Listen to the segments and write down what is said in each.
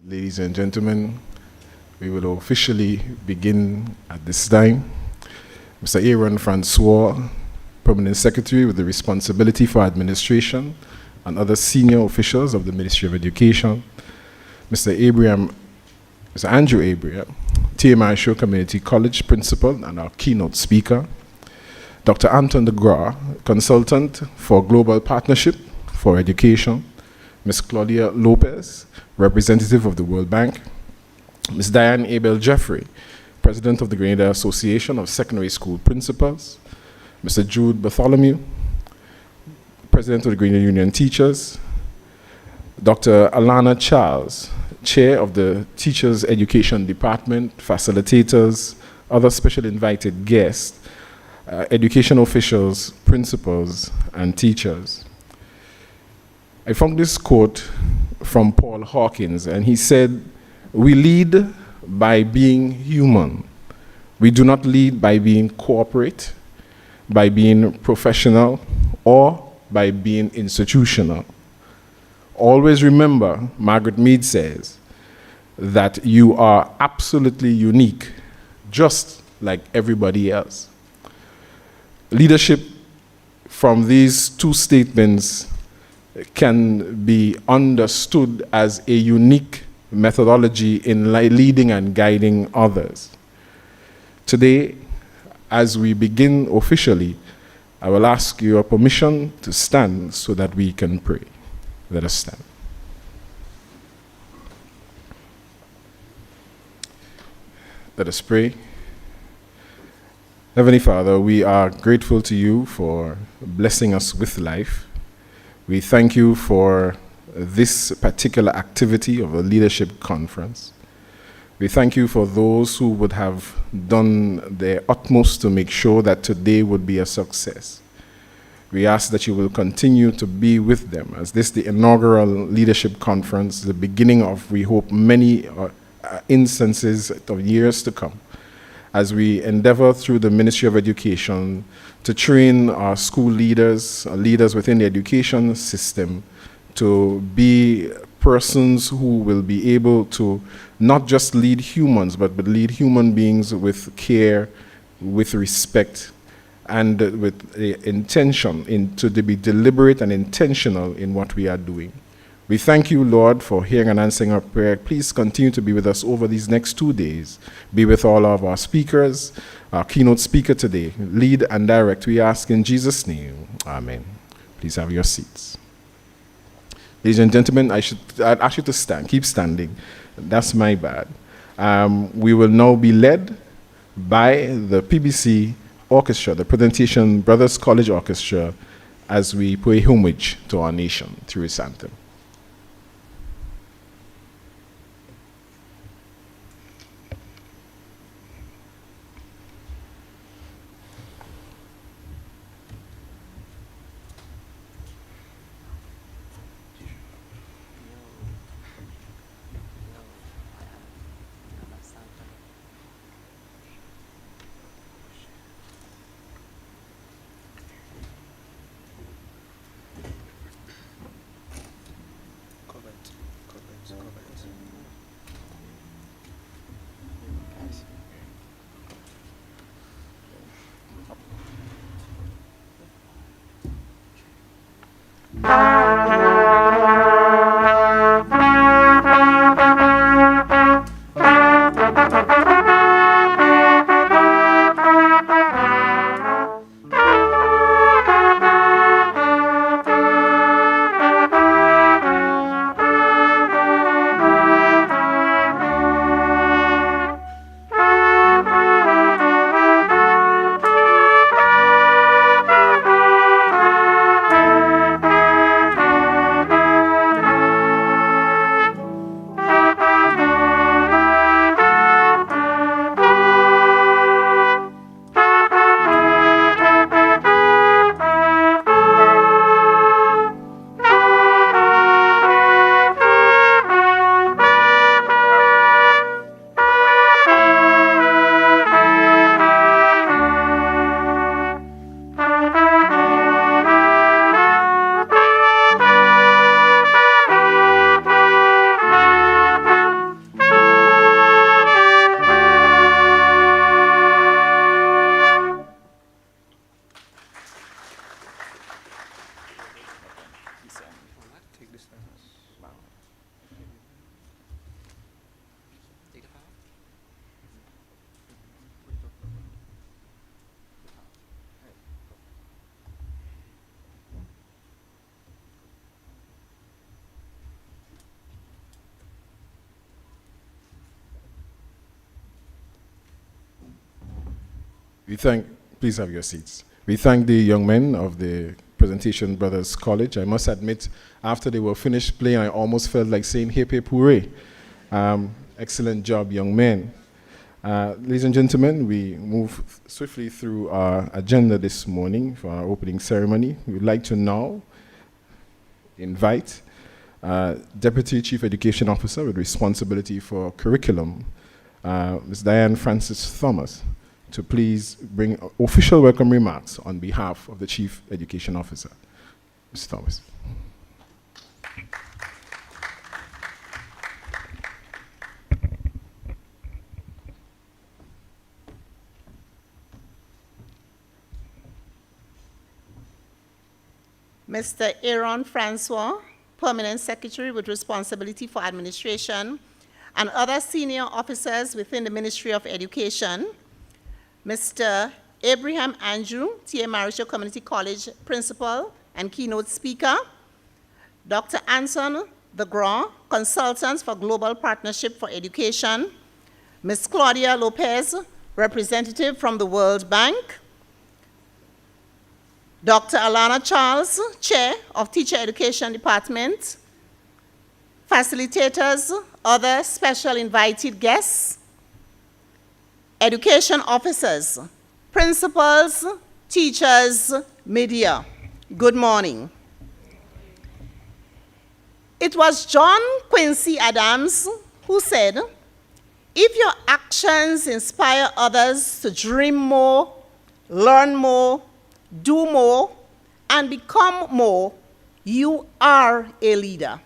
Ladies and gentlemen, we will officially begin at this time. Mr. Aaron Francois, Permanent Secretary with the responsibility for administration and other senior officials of the Ministry of Education. Mr. Andrew Abraham, TMI Show Community College Principal and our keynote speaker. Dr. Anton de Gras, Consultant for Global Partnership for Education. Ms. Claudia Lopez, Representative of the World Bank. Ms. Diane Abel Jeffrey, President of the Grenada Association of Secondary School Principals. Mr. Jude Bartholomew, President of the Grenada Union Teachers. Dr. Alana Charles, Chair of the Teachers Education Department, facilitators, other special invited guests, education officials, principals, and teachers. I found this quote from Paul Hawkins, and he said, "We lead by being human. We do not lead by being corporate, by being professional, or by being institutional. Always remember," Margaret Mead says, "that you are absolutely unique, just like everybody else." Leadership from these two statements can be understood as a unique methodology in leading and guiding others. Today, as we begin officially, I will ask your permission to stand so that we can pray. Let us stand. Let us pray. Heavenly Father, we are grateful to you for blessing us with life. We thank you for this particular activity of a leadership conference. We thank you for those who would have done their utmost to make sure that today would be a success. We ask that you will continue to be with them as this, the inaugural leadership conference, the beginning of, we hope, many instances of years to come, as we endeavor through the Ministry of Education to train our school leaders, leaders within the education system, to be persons who will be able to not just lead humans, but lead human beings with care, with respect, and with the intention to be deliberate and intentional in what we are doing. We thank you, Lord, for hearing and answering our prayer. Please continue to be with us over these next 2 days. Be with all of our speakers, our keynote speaker today. Lead and direct, we ask in Jesus' name. Amen. Please have your seats. Ladies and gentlemen, I'd ask you to stand. Keep standing. That's my bad. We will now be led by the PBC Orchestra, the Presentation Brothers College Orchestra, as we pay homage to our nation through its anthem. Please have your seats. We thank the young men of the Presentation Brothers College. I must admit, after they were finished playing, I almost felt like saying hip hip hooray. Excellent job, young men. Ladies and gentlemen, we move swiftly through our agenda this morning for our opening ceremony. We would like to now invite Deputy Chief Education Officer with responsibility for curriculum, Ms. Diane Francis Thomas, to please bring official welcome remarks on behalf of the Chief Education Officer. Ms. Thomas. Mr. Aaron Francois, Permanent Secretary with responsibility for administration, and other senior officers within the Ministry of Education, Mr. Abraham Andrew, T.A. Marisha Community College Principal and Keynote Speaker, Dr. Anson DeGraw, Consultant for Global Partnership for Education, Ms. Claudia Lopez, Representative from the World Bank, Dr. Alana Charles, Chair of Teacher Education Department, facilitators, other special invited guests, education officers, principals, teachers, media. Good morning. It was John Quincy Adams who said, "If your actions inspire others to dream more, learn more, do more, and become more, you are a leader."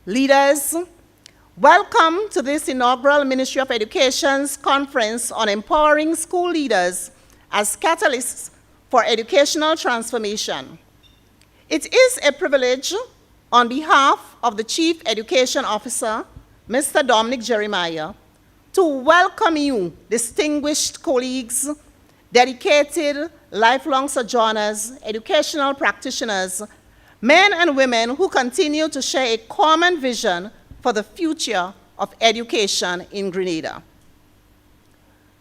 Leaders, welcome to this inaugural Ministry of Education's conference on empowering school leaders as catalysts for educational transformation. It is a privilege on behalf of the Chief Education Officer, Mr. Dominic Jeremiah, to welcome you, distinguished colleagues, dedicated lifelong sojourners, educational practitioners, men and women who continue to share a common vision for the future of education in Grenada.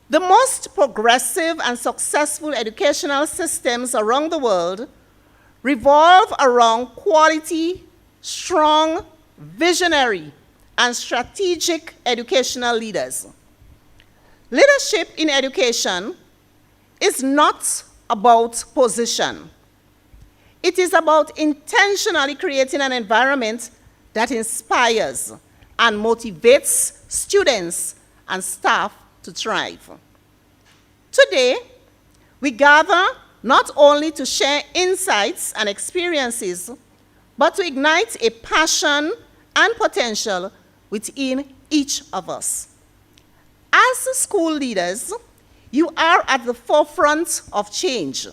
The most progressive and successful educational systems around the world revolve around quality, strong, visionary, and strategic educational leaders. Leadership in education is not about position. It is about intentionally creating an environment that inspires and motivates students and staff to thrive. Today, we gather not only to share insights and experiences, but to ignite a passion and potential within each of us. As school leaders, you are at the forefront of change,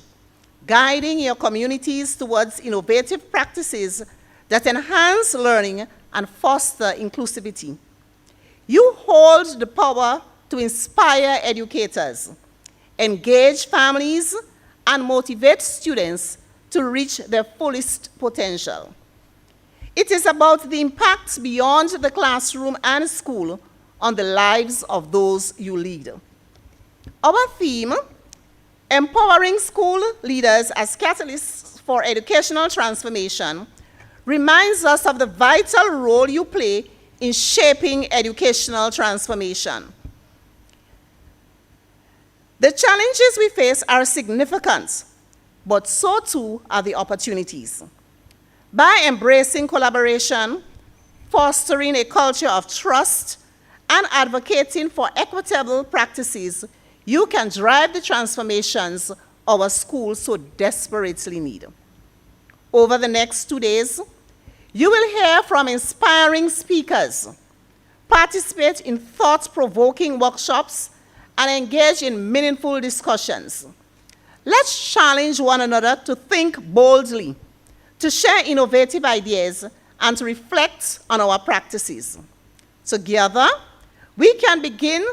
guiding your communities towards innovative practices that enhance learning and foster inclusivity. You hold the power to inspire educators, engage families, and motivate students to reach their fullest potential. It is about the impact beyond the classroom and school on the lives of those you lead. Our theme, empowering school leaders as catalysts for educational transformation, reminds us of the vital role you play in shaping educational transformation. The challenges we face are significant, but so too are the opportunities. By embracing collaboration, fostering a culture of trust, and advocating for equitable practices, you can drive the transformations our schools so desperately need. Over the next 2 days, you will hear from inspiring speakers, participate in thought-provoking workshops, and engage in meaningful discussions. Let's challenge one another to think boldly, to share innovative ideas, and to reflect on our practices. Together, we can begin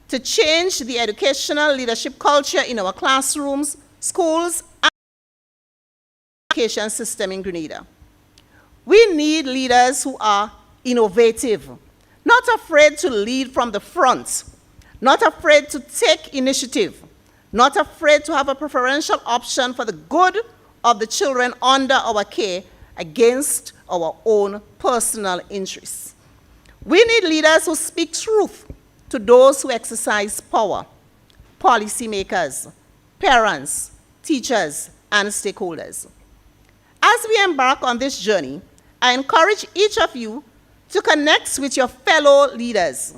to change the educational leadership culture in our classrooms, schools, and the education system in Grenada. We need leaders who are innovative, not afraid to lead from the front, not afraid to take initiative, not afraid to have a preferential option for the good of the children under our care against our own personal interests. We need leaders who speak truth to those who exercise power, policymakers, parents, teachers, and stakeholders. As we embark on this journey, I encourage each of you to connect with your fellow leaders,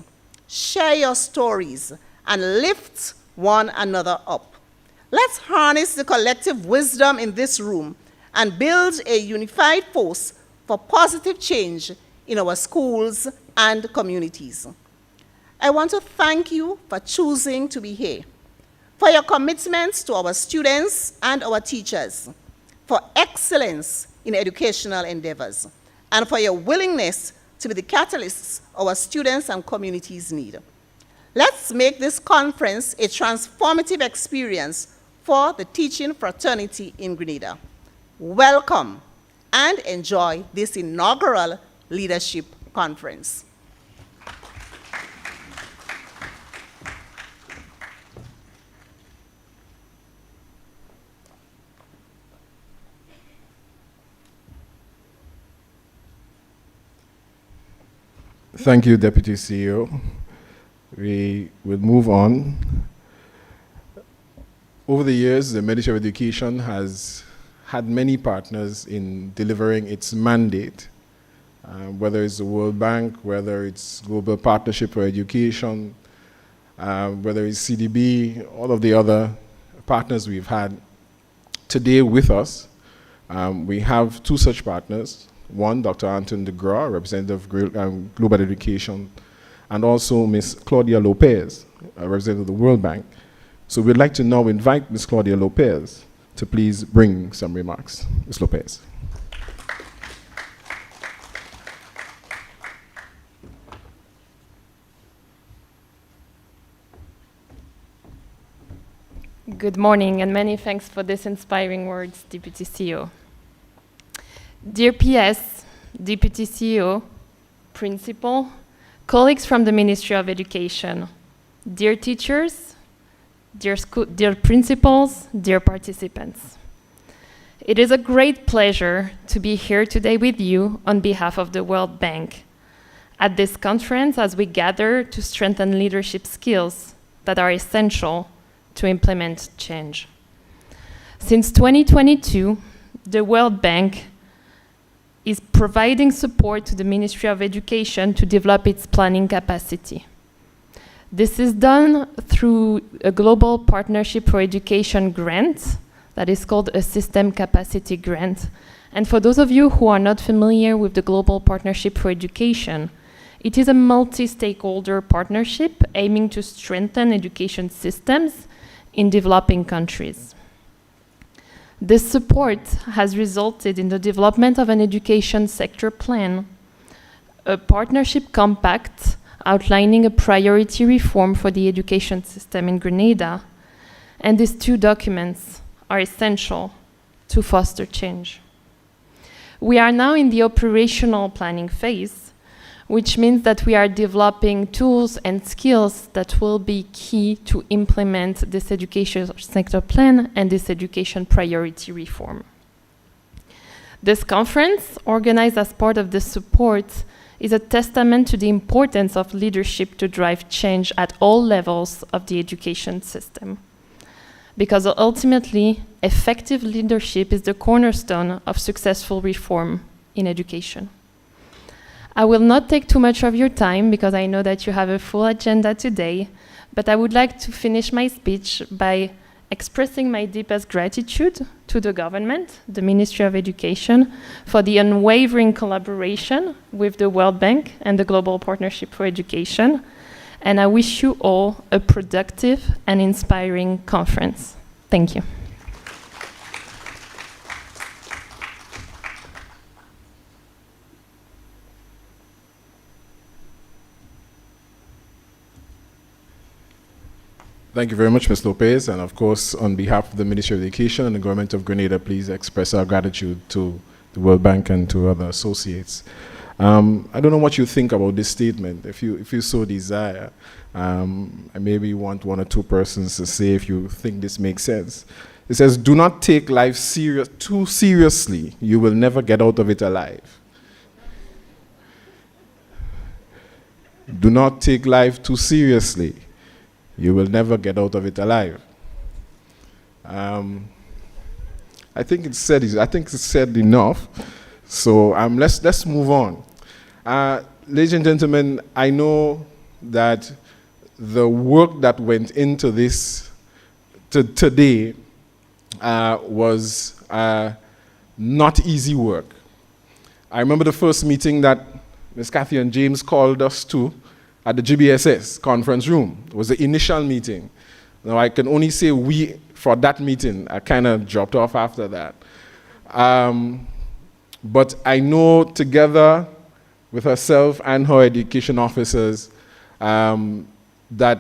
share your stories, and lift one another up. Let's harness the collective wisdom in this room and build a unified force for positive change in our schools and communities. I want to thank you for choosing to be here, for your commitments to our students and our teachers, for excellence in educational endeavors, and for your willingness to be the catalysts our students and communities need. Let's make this conference a transformative experience for the teaching fraternity in Grenada. Welcome and enjoy this inaugural leadership conference. Thank you, Deputy CEO. We will move on. Over the years, the Ministry of Education has had many partners in delivering its mandate, whether it's the World Bank, whether it's Global Partnership for Education, whether it's CDB, all of the other partners we've had. Today with us, we have two such partners. One, Dr. Anton de Gras, representative of Global Education, and also Ms. Claudia Lopez, representative of the World Bank. So we'd like to now invite Ms. Claudia Lopez to please bring some remarks. Ms. Lopez. Good morning, and many thanks for this inspiring words, Deputy CEO. Dear PS, Deputy CEO, Principal, colleagues from the Ministry of Education, dear teachers, dear principals, dear participants. It is a great pleasure to be here today with you on behalf of the World Bank at this conference as we gather to strengthen leadership skills that are essential to implement change. Since 2022, the World Bank is providing support to the Ministry of Education to develop its planning capacity. This is done through a Global Partnership for Education grant that is called a System Capacity Grant. And for those of you who are not familiar with the Global Partnership for Education, it is a multi-stakeholder partnership aiming to strengthen education systems in developing countries. This support has resulted in the development of an education sector plan, a partnership compact outlining a priority reform for the education system in Grenada, and these two documents are essential to foster change. We are now in the operational planning phase, which means that we are developing tools and skills that will be key to implement this education sector plan and this education priority reform. This conference, organized as part of the support, is a testament to the importance of leadership to drive change at all levels of the education system. Because ultimately, effective leadership is the cornerstone of successful reform in education. I will not take too much of your time because I know that you have a full agenda today, but I would like to finish my speech by expressing my deepest gratitude to the government, the Ministry of Education, for the unwavering collaboration with the World Bank and the Global Partnership for Education, and I wish you all a productive and inspiring conference. Thank you. Thank you very much, Ms. Lopez. And of course, on behalf of the Ministry of Education and the Government of Grenada, please express our gratitude to the World Bank and to other associates. I don't know what you think about this statement. If you so desire, I maybe want one or two persons to say if you think this makes sense. It says, do not take life too seriously. You will never get out of it alive. Do not take life too seriously. You will never get out of it alive. I think it's said enough. So let's move on. Ladies and gentlemen, I know that the work that went into this today was not easy work. I remember the first meeting that Ms. Kathy and James called us to at the GBSS conference room. It was the initial meeting. Now I can only say we, for that meeting, I kind of dropped off after that. But I know together with herself and her education officers that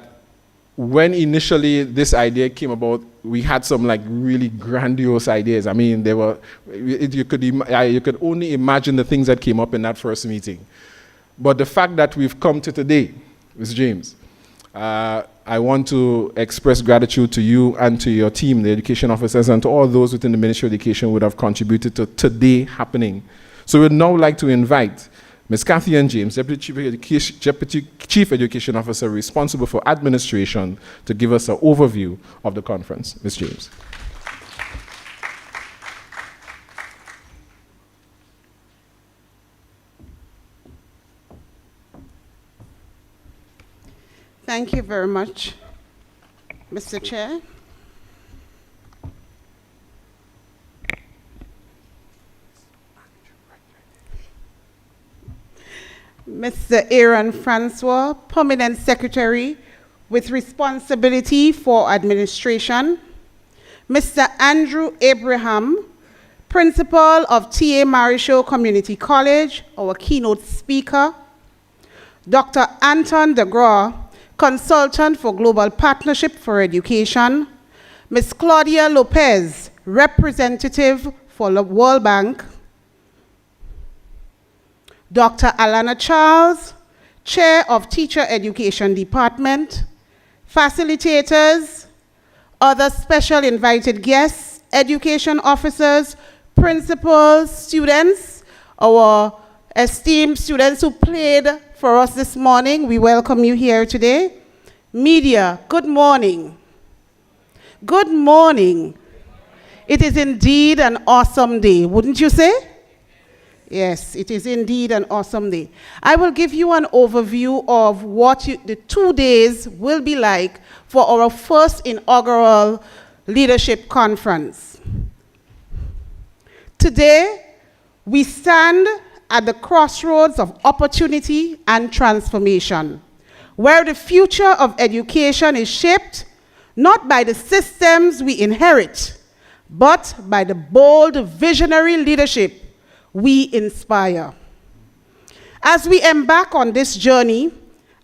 when initially this idea came about, we had some like really grandiose ideas. I mean, you could only imagine the things that came up in that first meeting. But the fact that we've come to today, Ms. James, I want to express gratitude to you and to your team, the education officers, and to all those within the Ministry of Education who would have contributed to today happening. So we'd now like to invite Ms. Kathy and James, Deputy Chief Education Officer responsible for administration, to give us an overview of the conference. Ms. James. Thank you very much, Mr. Chair. Mr. Aaron Francois, Permanent Secretary with responsibility for administration. Mr. Andrew Abraham, Principal of T.A. Marichaud Community College, our keynote speaker. Dr. Anton de Groot, Consultant for Global Partnership for Education. Ms. Claudia Lopez, Representative for the World Bank. Dr. Alana Charles, Chair of Teacher Education Department. Facilitators, other special invited guests, education officers, principals, students, our esteemed students who played for us this morning. We welcome you here today. Media, good morning. Good morning. It is indeed an awesome day, wouldn't you say? Yes, it is indeed an awesome day. I will give you an overview of what the 2 days will be like for our first inaugural leadership conference. Today, we stand at the crossroads of opportunity and transformation, where the future of education is shaped not by the systems we inherit, but by the bold visionary leadership we inspire. As we embark on this journey,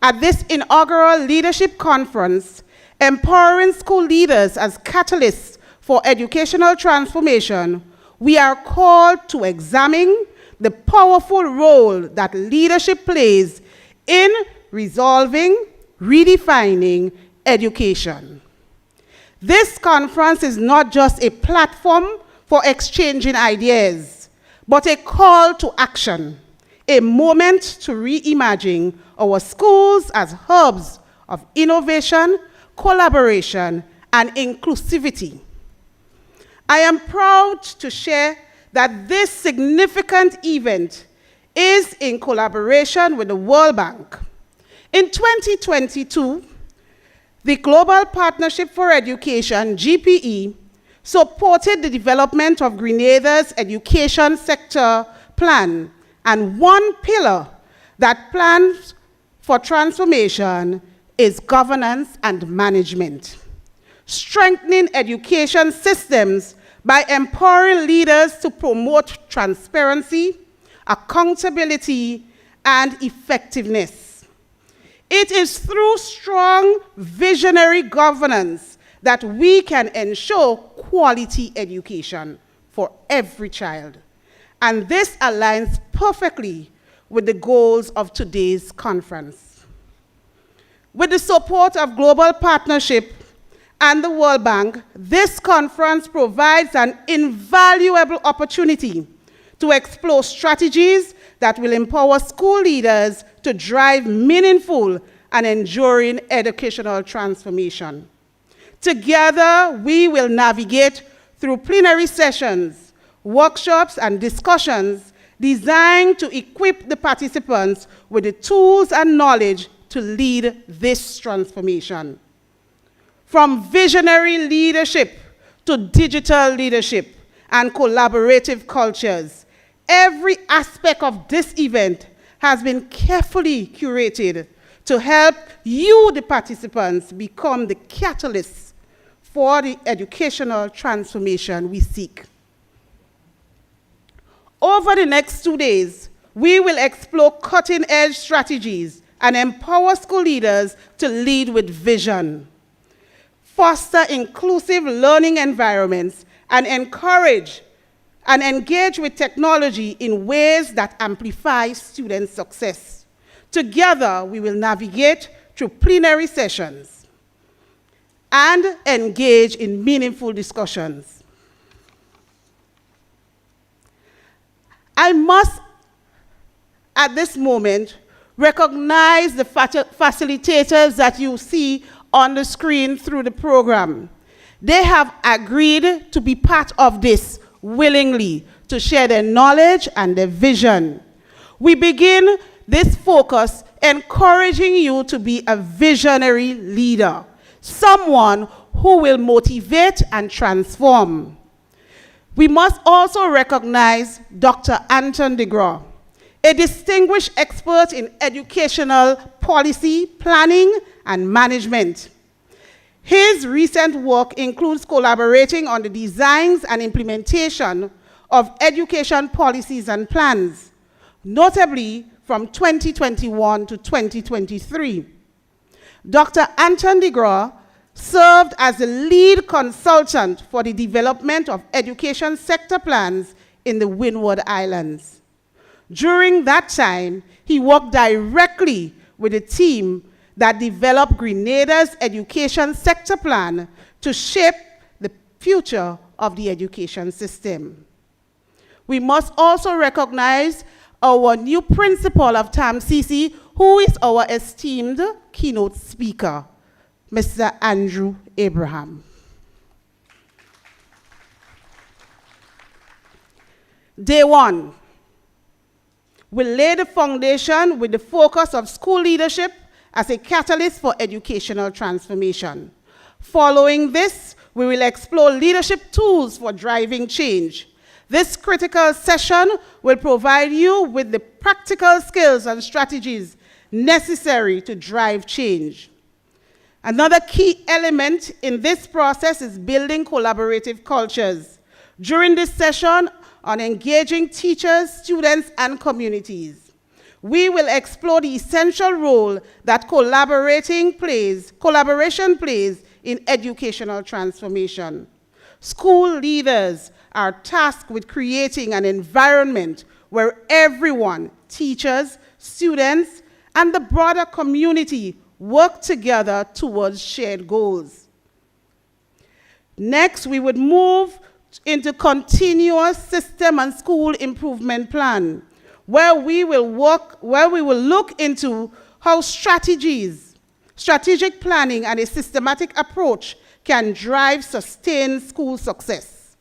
at this inaugural leadership conference, empowering school leaders as catalysts for educational transformation, we are called to examine the powerful role that leadership plays in resolving, redefining education. This conference is not just a platform for exchanging ideas, but a call to action, a moment to reimagine our schools as hubs of innovation, collaboration, and inclusivity. I am proud to share that this significant event is in collaboration with the World Bank. In 2022, the Global Partnership for Education, GPE, supported the development of Grenada's education sector plan, and one pillar that plans for transformation is governance and management. Strengthening education systems by empowering leaders to promote transparency, accountability, and effectiveness. It is through strong visionary governance that we can ensure quality education for every child. And this aligns perfectly with the goals of today's conference. With the support of Global Partnership and the World Bank, this conference provides an invaluable opportunity to explore strategies that will empower school leaders to drive meaningful and enduring educational transformation. Together, we will navigate through plenary sessions, workshops, and discussions designed to equip the participants with the tools and knowledge to lead this transformation. From visionary leadership to digital leadership and collaborative cultures, every aspect of this event has been carefully curated to help you, the participants, become the catalysts for the educational transformation we seek. Over the next 2 days, we will explore cutting-edge strategies and empower school leaders to lead with vision, foster inclusive learning environments, and encourage and engage with technology in ways that amplify student success. Together, we will navigate through plenary sessions and engage in meaningful discussions. I must, at this moment, recognize the facilitators that you see on the screen through the program. They have agreed to be part of this willingly, to share their knowledge and their vision. We begin this focus encouraging you to be a visionary leader, someone who will motivate and transform. We must also recognize Dr. Anton de Groot, a distinguished expert in educational policy, planning, and management. His recent work includes collaborating on the designs and implementation of education policies and plans, notably from 2021 to 2023. Dr. Anton de Groot served as the lead consultant for the development of education sector plans in the Windward Islands. During that time, he worked directly with a team that developed Grenada's education sector plan to shape the future of the education system. We must also recognize our new principal of TAMCC, who is our esteemed keynote speaker, Mr. Andrew Abraham. Day one, we'll lay the foundation with the focus of school leadership as a catalyst for educational transformation. Following this, we will explore leadership tools for driving change. This critical session will provide you with the practical skills and strategies necessary to drive change. Another key element in this process is building collaborative cultures. During this session on engaging teachers, students, and communities, we will explore the essential role that collaboration plays in educational transformation. School leaders are tasked with creating an environment where everyone, teachers, students, and the broader community work together towards shared goals. Next, we would move into continuous system and school improvement plan, where we will look into how strategic planning and a systematic approach can drive sustained school success.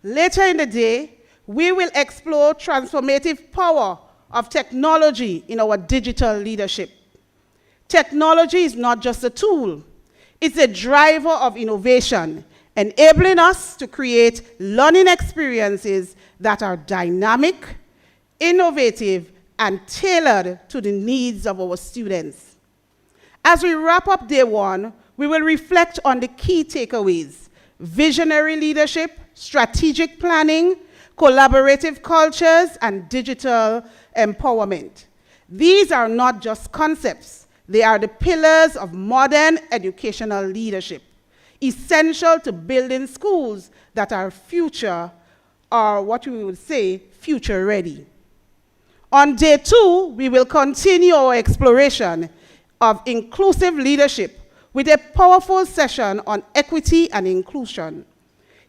Later in the day, we will explore transformative power of technology in our digital leadership. Technology is not just a tool, it's a driver of innovation, enabling us to create learning experiences that are dynamic, innovative, and tailored to the needs of our students. As we wrap up day one, we will reflect on the key takeaways: visionary leadership, strategic planning, collaborative cultures, and digital empowerment. These are not just concepts, they are the pillars of modern educational leadership. essential to building schools that are future, or what we would say, future ready. On day 2, we will continue our exploration of inclusive leadership with a powerful session on equity and inclusion.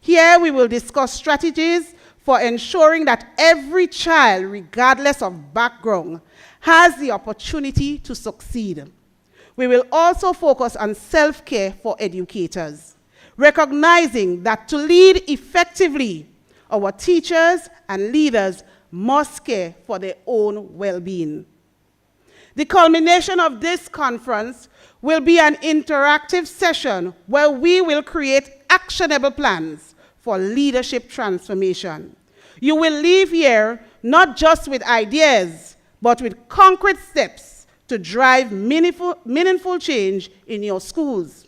Here we will discuss strategies for ensuring that every child, regardless of background, has the opportunity to succeed. We will also focus on self-care for educators, recognizing that to lead effectively, our teachers and leaders must care for their own well-being. The culmination of this conference will be an interactive session where we will create actionable plans for leadership transformation. You will leave here not just with ideas, but with concrete steps to drive meaningful change in your schools.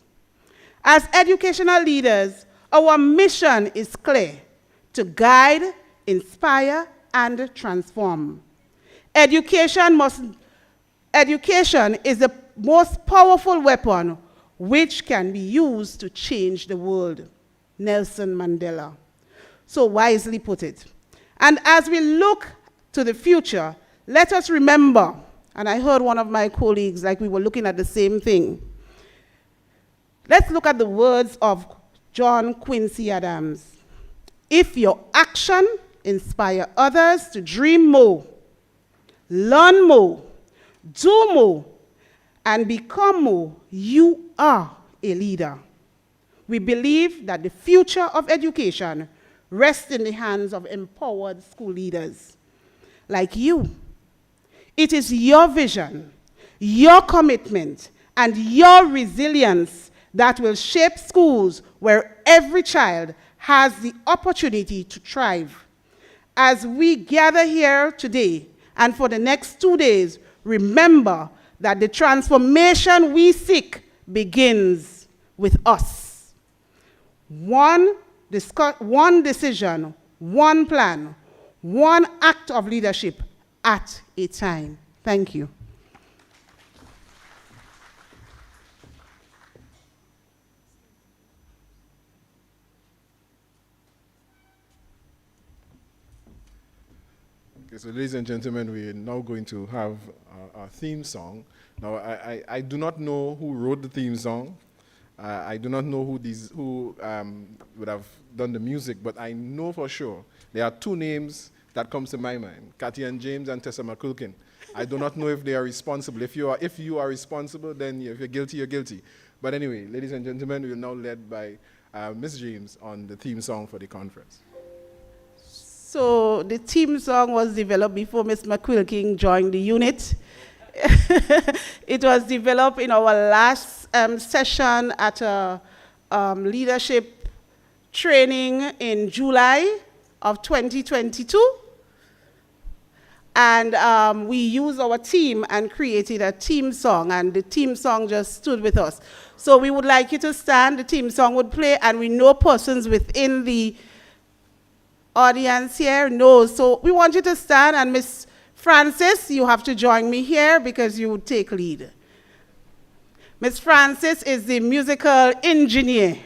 As educational leaders, our mission is clear: to guide, inspire, and transform. Education is the most powerful weapon which can be used to change the world. Nelson Mandela. So wisely put it. And as we look to the future, let us remember, and I heard one of my colleagues, like we were looking at the same thing. Let's look at the words of John Quincy Adams. If your action inspire others to dream more, learn more, do more, and become more, you are a leader. We believe that the future of education rests in the hands of empowered school leaders like you. It is your vision, your commitment, and your resilience that will shape schools where every child has the opportunity to thrive. As we gather here today and for the next 2 days, remember that the transformation we seek begins with us. One decision, one plan, one act of leadership at a time. Thank you. Okay, so ladies and gentlemen, we're now going to have our theme song. Now, I do not know who wrote the theme song. I do not know who would have done the music, but I know for sure there are 2 names that comes to my mind: Kathy and James and Tessa McCulkin. I do not know if they are responsible. If you are responsible, then if you're guilty, you're guilty. But anyway, ladies and gentlemen, we're now led by Ms. James on the theme song for the conference. So the theme song was developed before Ms. McQuilkin joined the unit. It was developed in our last session at a leadership training in July of 2022. And we used our team and created a team song, and the team song just stood with us. So we would like you to stand, the team song would play, and we know persons within the audience here knows. So we want you to stand, and Miss Francis, you have to join me here because you would take lead. Miss Francis is the musical engineer,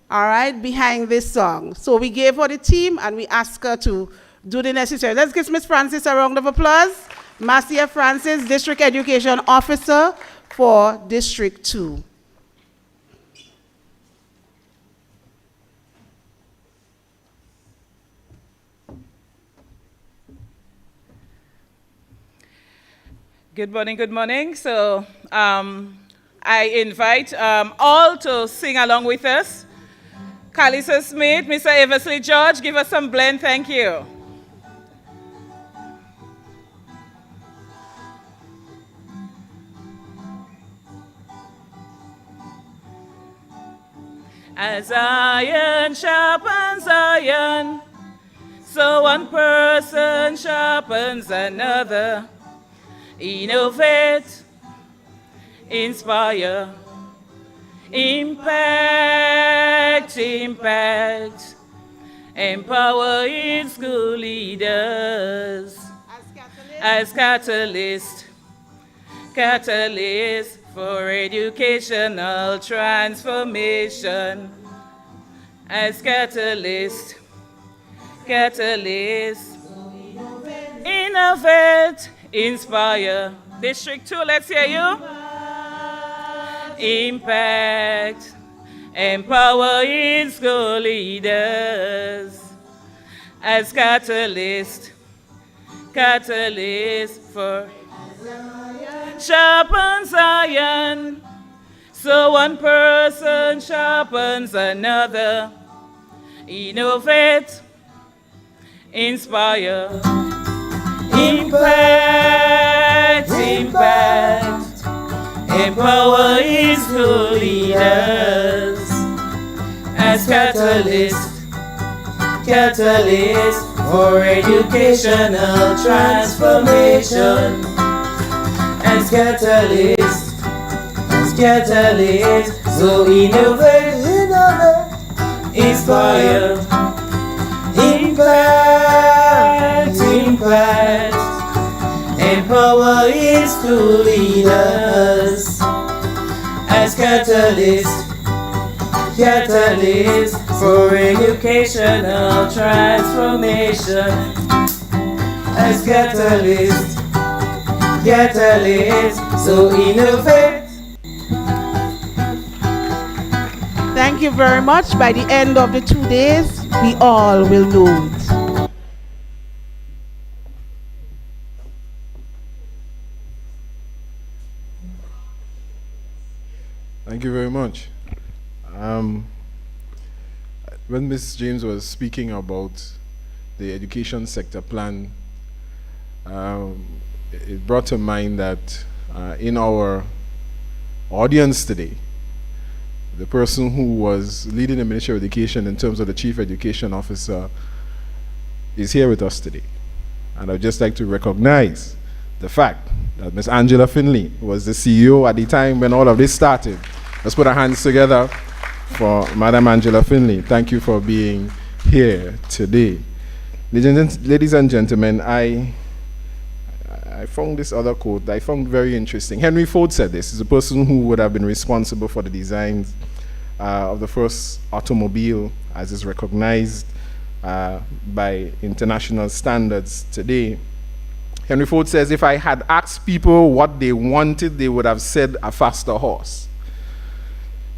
all right, behind this song. So we gave her the team and we asked her to do the necessary. Let's give Miss Francis a round of applause. Marcia Francis, District Education Officer for District 2. Good morning, good morning. So I invite all to sing along with us. Calissa Smith, Mr. Eversley George, give us some blend, thank you. As iron sharpens iron, so one person sharpens another. Innovate, inspire, impact, empower its school leaders as catalyst for educational transformation. As catalyst, innovate, inspire. District 2, let's hear you. Impact, empower its school leaders. As catalyst for sharpens iron, so one person sharpens another. Innovate, inspire, impact, empower its school leaders. As catalyst for educational transformation. As catalyst, so innovate, inspire, impact, empower its school leaders. As catalyst for educational transformation. As catalyst, so innovate. Thank you very much. By the end of the 2 days, we all will know it. Thank you very much. When Ms. James was speaking about the education sector plan, it brought to mind that in our audience today, the person who was leading the Ministry of Education in terms of the Chief Education Officer is here with us today. And I'd just like to recognize the fact that Ms. Angela Finley was the CEO at the time when all of this started. Let's put our hands together for Madam Angela Finley. Thank you for being here today. Ladies and gentlemen, I found this other quote I found very interesting. Henry Ford said this. He's a person who would have been responsible for the design of the first automobile, as is recognized by international standards today. Henry Ford says, if I had asked people what they wanted, they would have said a faster horse.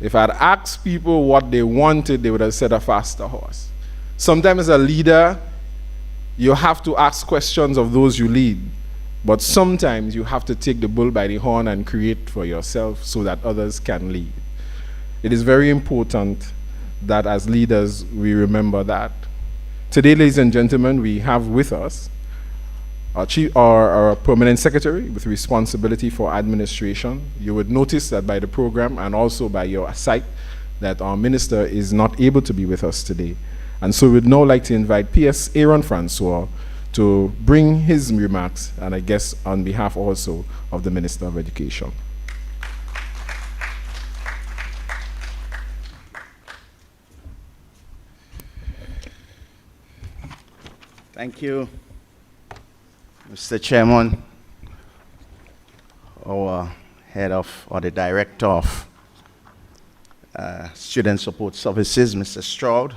If I had asked people what they wanted, they would have said a faster horse. Sometimes as a leader, you have to ask questions of those you lead, but sometimes you have to take the bull by the horn and create for yourself so that others can lead. It is very important that as leaders, we remember that. Today, ladies and gentlemen, we have with us our permanent secretary with responsibility for administration. You would notice that by the program and also by your sight that our minister is not able to be with us today. And so we'd now like to invite PS Aaron Francois to bring his remarks, and I guess on behalf also of the Minister of Education. Thank you, Mr. Chairman, our head of, or the director of Student Support Services, Mr. Stroud.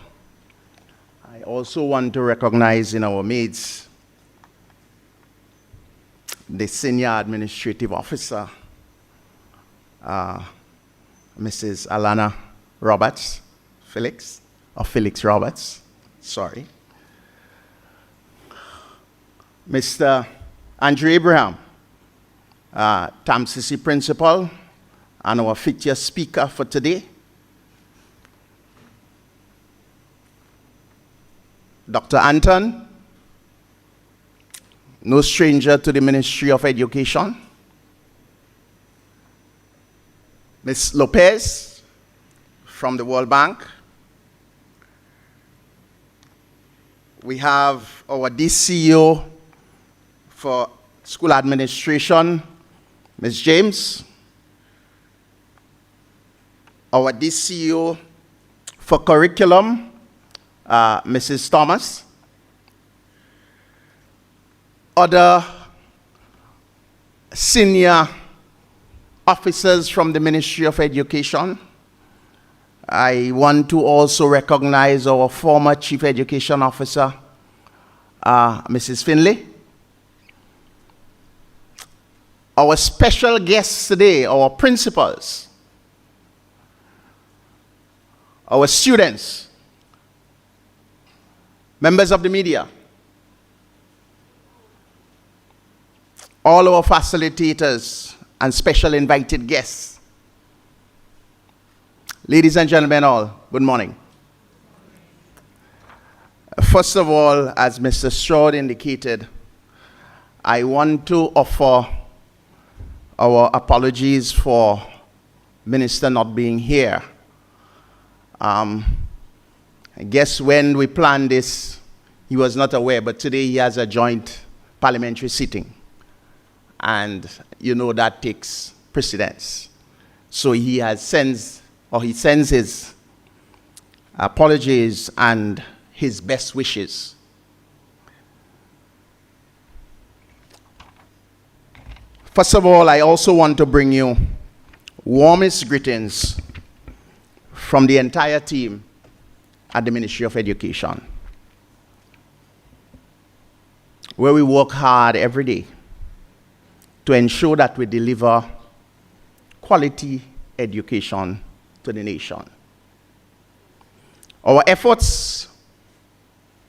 I also want to recognize in our midst the senior administrative officer, Mrs. Alana Roberts, Felix Roberts, sorry. Mr. Andrew Abraham, TAMCC principal, and our featured speaker for today, Dr. Anton, no stranger to the Ministry of Education, Ms. Lopez from the World Bank. We have our DCEO for School Administration, Ms. James, our DCEO for Curriculum, Mrs. Thomas, other senior officers from the Ministry of Education. I want to also recognize our former Chief Education Officer, Mrs. Finlay. Our special guests today, our principals, our students, members of the media, all our facilitators and special invited guests. Ladies and gentlemen all, good morning. First of all, as Mr. Stroud indicated, I want to offer our apologies for Minister not being here. I guess when we planned this, he was not aware, but today he has a joint parliamentary sitting. And you know that takes precedence. So he sends his apologies and his best wishes. First of all, I also want to bring you warmest greetings from the entire team at the Ministry of Education, where we work hard every day to ensure that we deliver quality education to the nation. Our efforts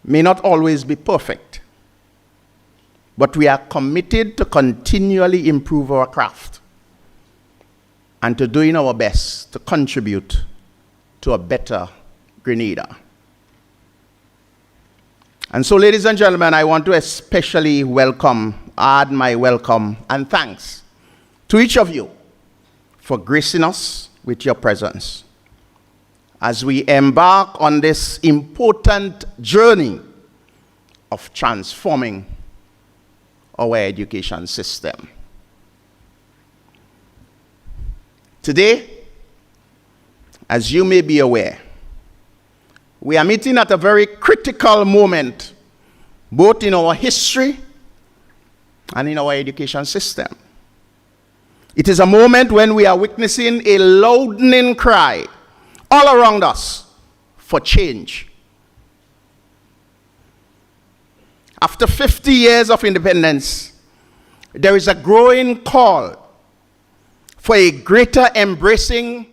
may not always be perfect, but we are committed to continually improve our craft and to doing our best to contribute to a better Grenada. And so, ladies and gentlemen, I want to especially add my welcome and thanks to each of you for gracing us with your presence as we embark on this important journey of transforming our education system. Today, as you may be aware, we are meeting at a very critical moment, both in our history and in our education system. It is a moment when we are witnessing a loudening cry all around us for change. After 50 years of independence, there is a growing call for a greater embracing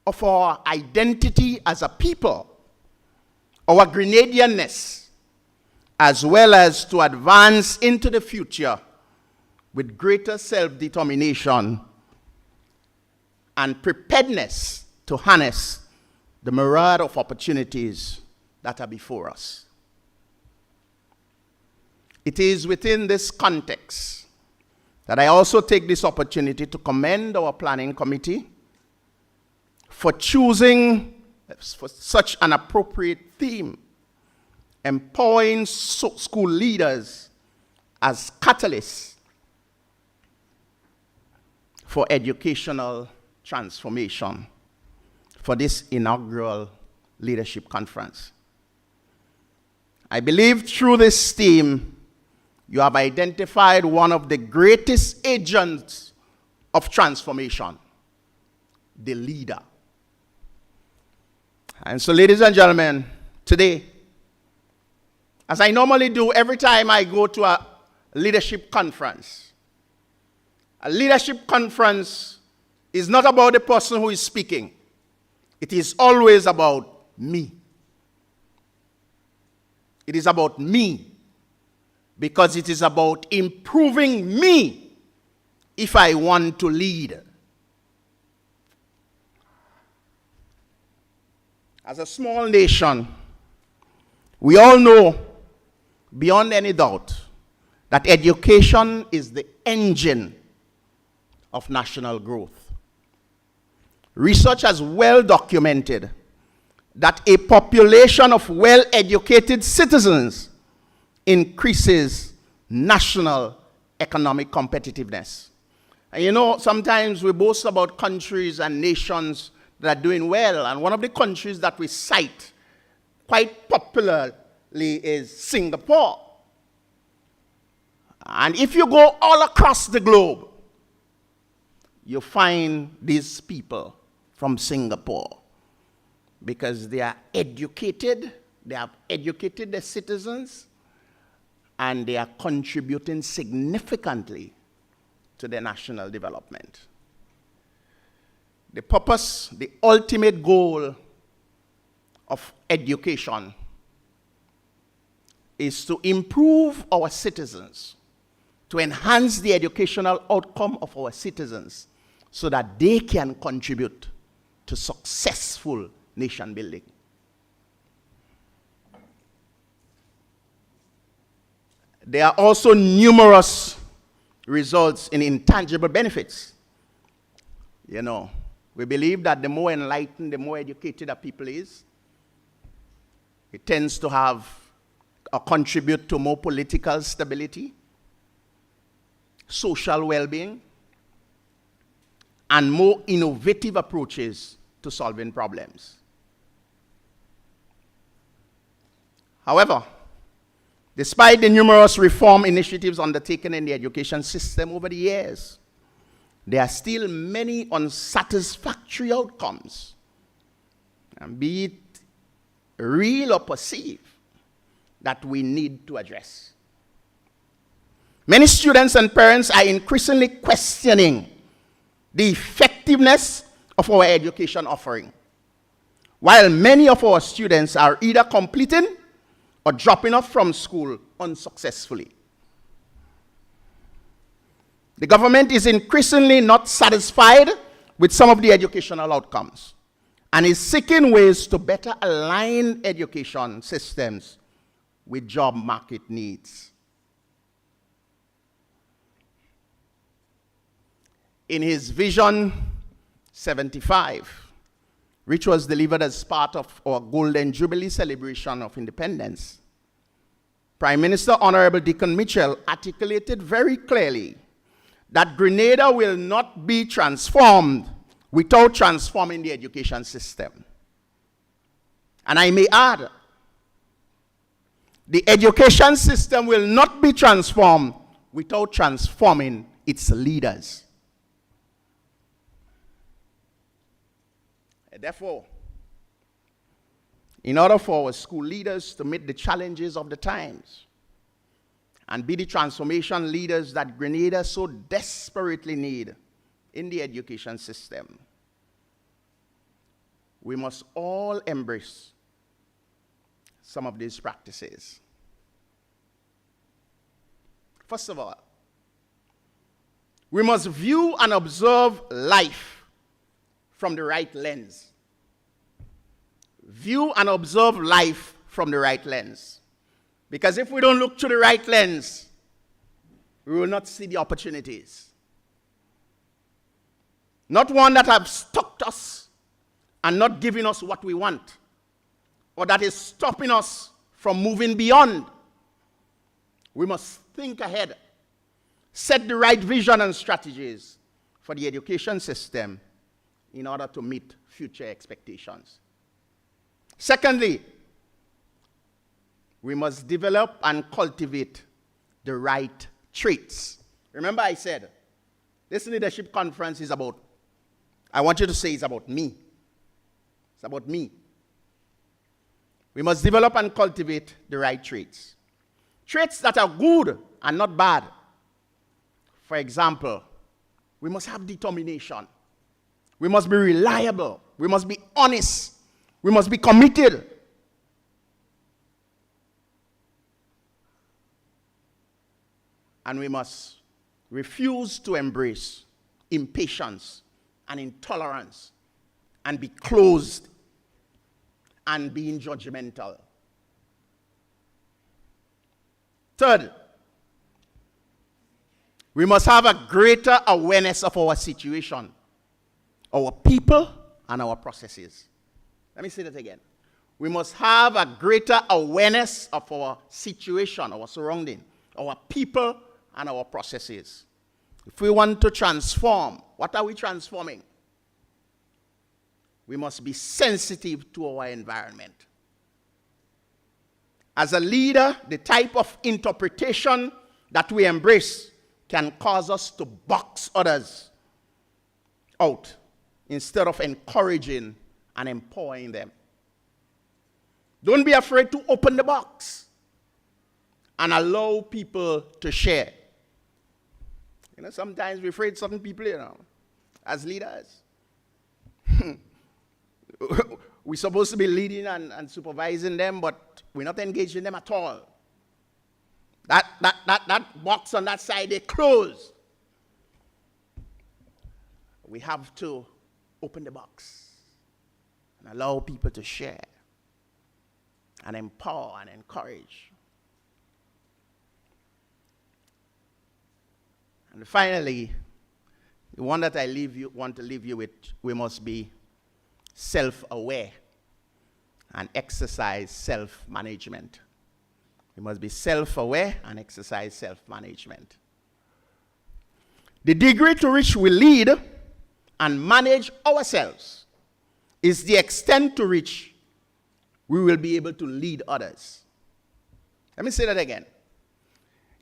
of our identity as a people, our Grenadianness, as well as to advance into the future with greater self-determination and preparedness to harness the myriad of opportunities that are before us. It is within this context that I also take this opportunity to commend our planning committee for choosing for such an appropriate theme, empowering school leaders as catalysts for educational transformation for this inaugural leadership conference. I believe through this theme, you have identified one of the greatest agents of transformation, the leader. And so, ladies and gentlemen, today, as I normally do every time I go to a leadership conference is not about the person who is speaking. It is always about me. It is about me, because it is about improving me if I want to lead. As a small nation, we all know beyond any doubt that education is the engine of national growth. Research has well documented that a population of well-educated citizens increases national economic competitiveness. And you know, sometimes we boast about countries and nations that are doing well, and one of the countries that we cite quite popularly is Singapore. And if you go all across the globe, you find these people from Singapore because they are educated, they have educated their citizens, and they are contributing significantly to their national development. The purpose, the ultimate goal of education is to improve our citizens, to enhance the educational outcome of our citizens so that they can contribute to successful nation building. There are also numerous results in intangible benefits. You know, we believe that the more enlightened, the more educated a people is, it tends to have or contribute to more political stability, social well-being, and more innovative approaches to solving problems. However, despite the numerous reform initiatives undertaken in the education system over the years, there are still many unsatisfactory outcomes, and be it real or perceived, that we need to address. Many students and parents are increasingly questioning the effectiveness of our education offering, while many of our students are either completing or dropping off from school unsuccessfully. The government is increasingly not satisfied with some of the educational outcomes and is seeking ways to better align education systems with job market needs. In his Vision 75, which was delivered as part of our Golden Jubilee celebration of independence, Prime Minister Honorable Deacon Mitchell articulated very clearly that Grenada will not be transformed without transforming the education system. And I may add, the education system will not be transformed without transforming its leaders. Therefore, in order for our school leaders to meet the challenges of the times and be the transformation leaders that Grenada so desperately need in the education system, we must all embrace some of these practices. First of all, we must view and observe life from the right lens. View and observe life from the right lens. Because if we don't look through the right lens, we will not see the opportunities. Not one that have stuck us and not giving us what we want, or that is stopping us from moving beyond. We must think ahead, set the right vision and strategies for the education system in order to meet future expectations. Secondly, we must develop and cultivate the right traits. Remember I said, this leadership conference is about, I want you to say it's about me. It's about me. We must develop and cultivate the right traits. Traits that are good and not bad. For example, we must have determination. We must be reliable. We must be honest. We must be committed. And we must refuse to embrace impatience and intolerance and be closed and being judgmental. Third, we must have a greater awareness of our situation, our people, and our processes. Let me say that again. We must have a greater awareness of our situation, our surrounding, our people, and our processes. If we want to transform, what are we transforming? We must be sensitive to our environment. As a leader, the type of interpretation that we embrace can cause us to box others out instead of encouraging and empowering them. Don't be afraid to open the box and allow people to share. You know, sometimes we're afraid certain people, you know, as leaders. We're supposed to be leading and supervising them, but we're not engaging them at all. That box on that side, they close. We have to open the box and allow people to share and empower and encourage. And finally, the one that I want to leave you with, we must be self-aware and exercise self-management. We must be self-aware and exercise self-management. The degree to which we lead and manage ourselves is the extent to which we will be able to lead others. Let me say that again.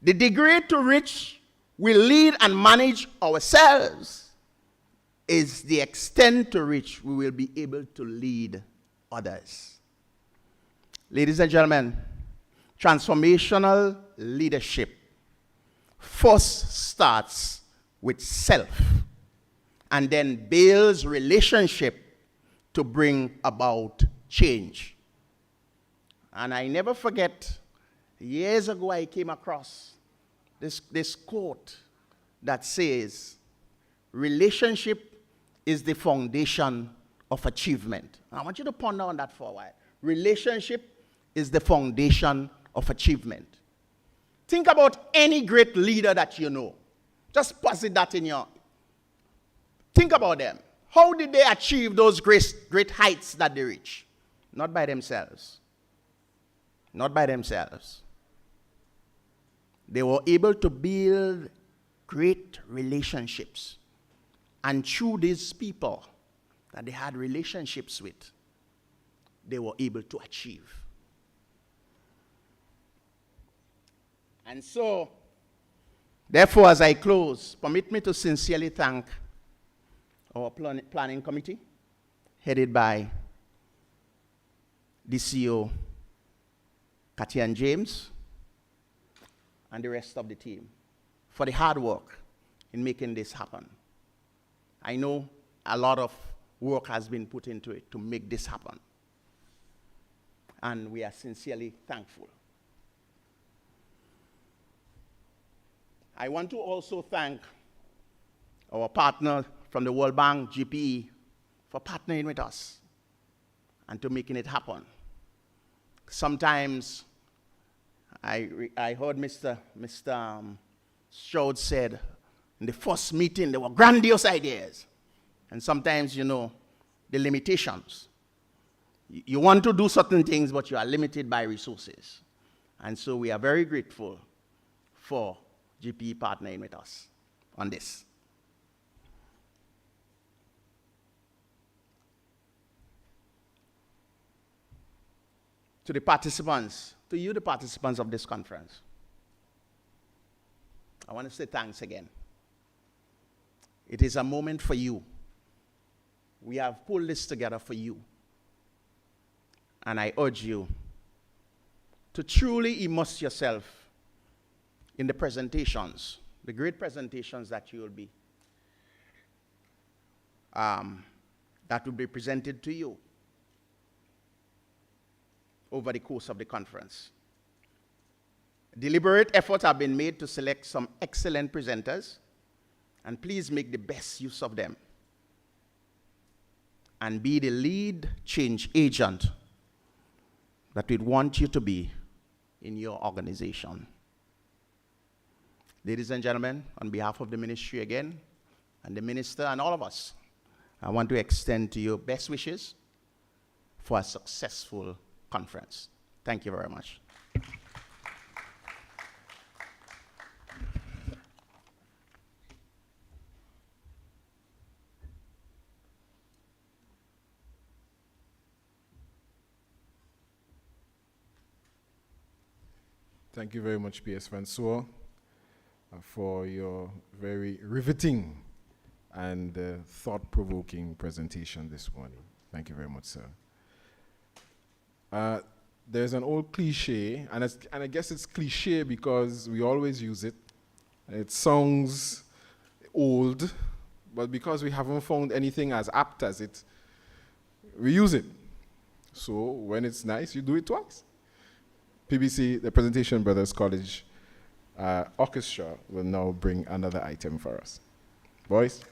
The degree to which we lead and manage ourselves is the extent to which we will be able to lead others. Ladies and gentlemen, transformational leadership first starts with self and then builds relationship to bring about change. And I never forget, years ago I came across this quote that says, relationship is the foundation of achievement. And I want you to ponder on that for a while. Relationship is the foundation of achievement. Think about any great leader that you know. Just posit that in your... Think about them. How did they achieve those great heights that they reach? Not by themselves. Not by themselves. They were able to build great relationships. And through these people that they had relationships with, they were able to achieve. And so, therefore, as I close, permit me to sincerely thank our planning committee, headed by the CEO, Katia and James, and the rest of the team, for the hard work in making this happen. I know a lot of work has been put into it to make this happen. And we are sincerely thankful. I want to also thank our partner from the World Bank, GPE, for partnering with us and to making it happen. Sometimes I heard Mr. Stroud said in the first meeting there were grandiose ideas. And sometimes, you know, the limitations. You want to do certain things, but you are limited by resources. And so we are very grateful for GPE partnering with us on this. To the participants, to you, the participants of this conference, I want to say thanks again. It is a moment for you. We have pulled this together for you. And I urge you to truly immerse yourself in the presentations, the great presentations that you will be, that will be presented to you over the course of the conference. Deliberate efforts have been made to select some excellent presenters, and please make the best use of them and be the lead change agent that we'd want you to be in your organization. Ladies and gentlemen, on behalf of the ministry again, and the minister and all of us, I want to extend to you best wishes for a successful conference. Thank you very much. Thank you very much, P.S. Francois, for your very riveting and thought-provoking presentation this morning. Thank you very much, sir. There's an old cliche, and I guess it's cliche because we always use it. It sounds old, but because we haven't found anything as apt as it, we use it. So when it's nice, you do it twice. PBC, the Presentation Brothers College Orchestra, will now bring another item for us. Boys.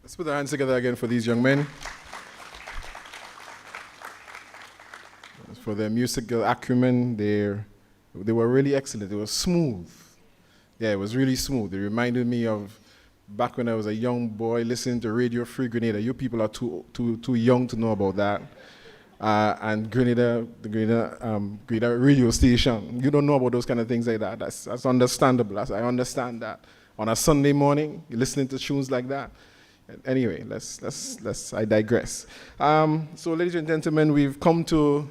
Let's put our hands together again for these young men. For their musical acumen, they were really excellent. It was smooth. Yeah, it was really smooth. It reminded me of back when I was a young boy listening to Radio Free Grenada. You people are too young to know about that. And Grenada, the Grenada radio station. You don't know about those kind of things like that. That's understandable. I understand that. On a Sunday morning, you're listening to tunes like that. Anyway, I digress. So, ladies and gentlemen, we've come to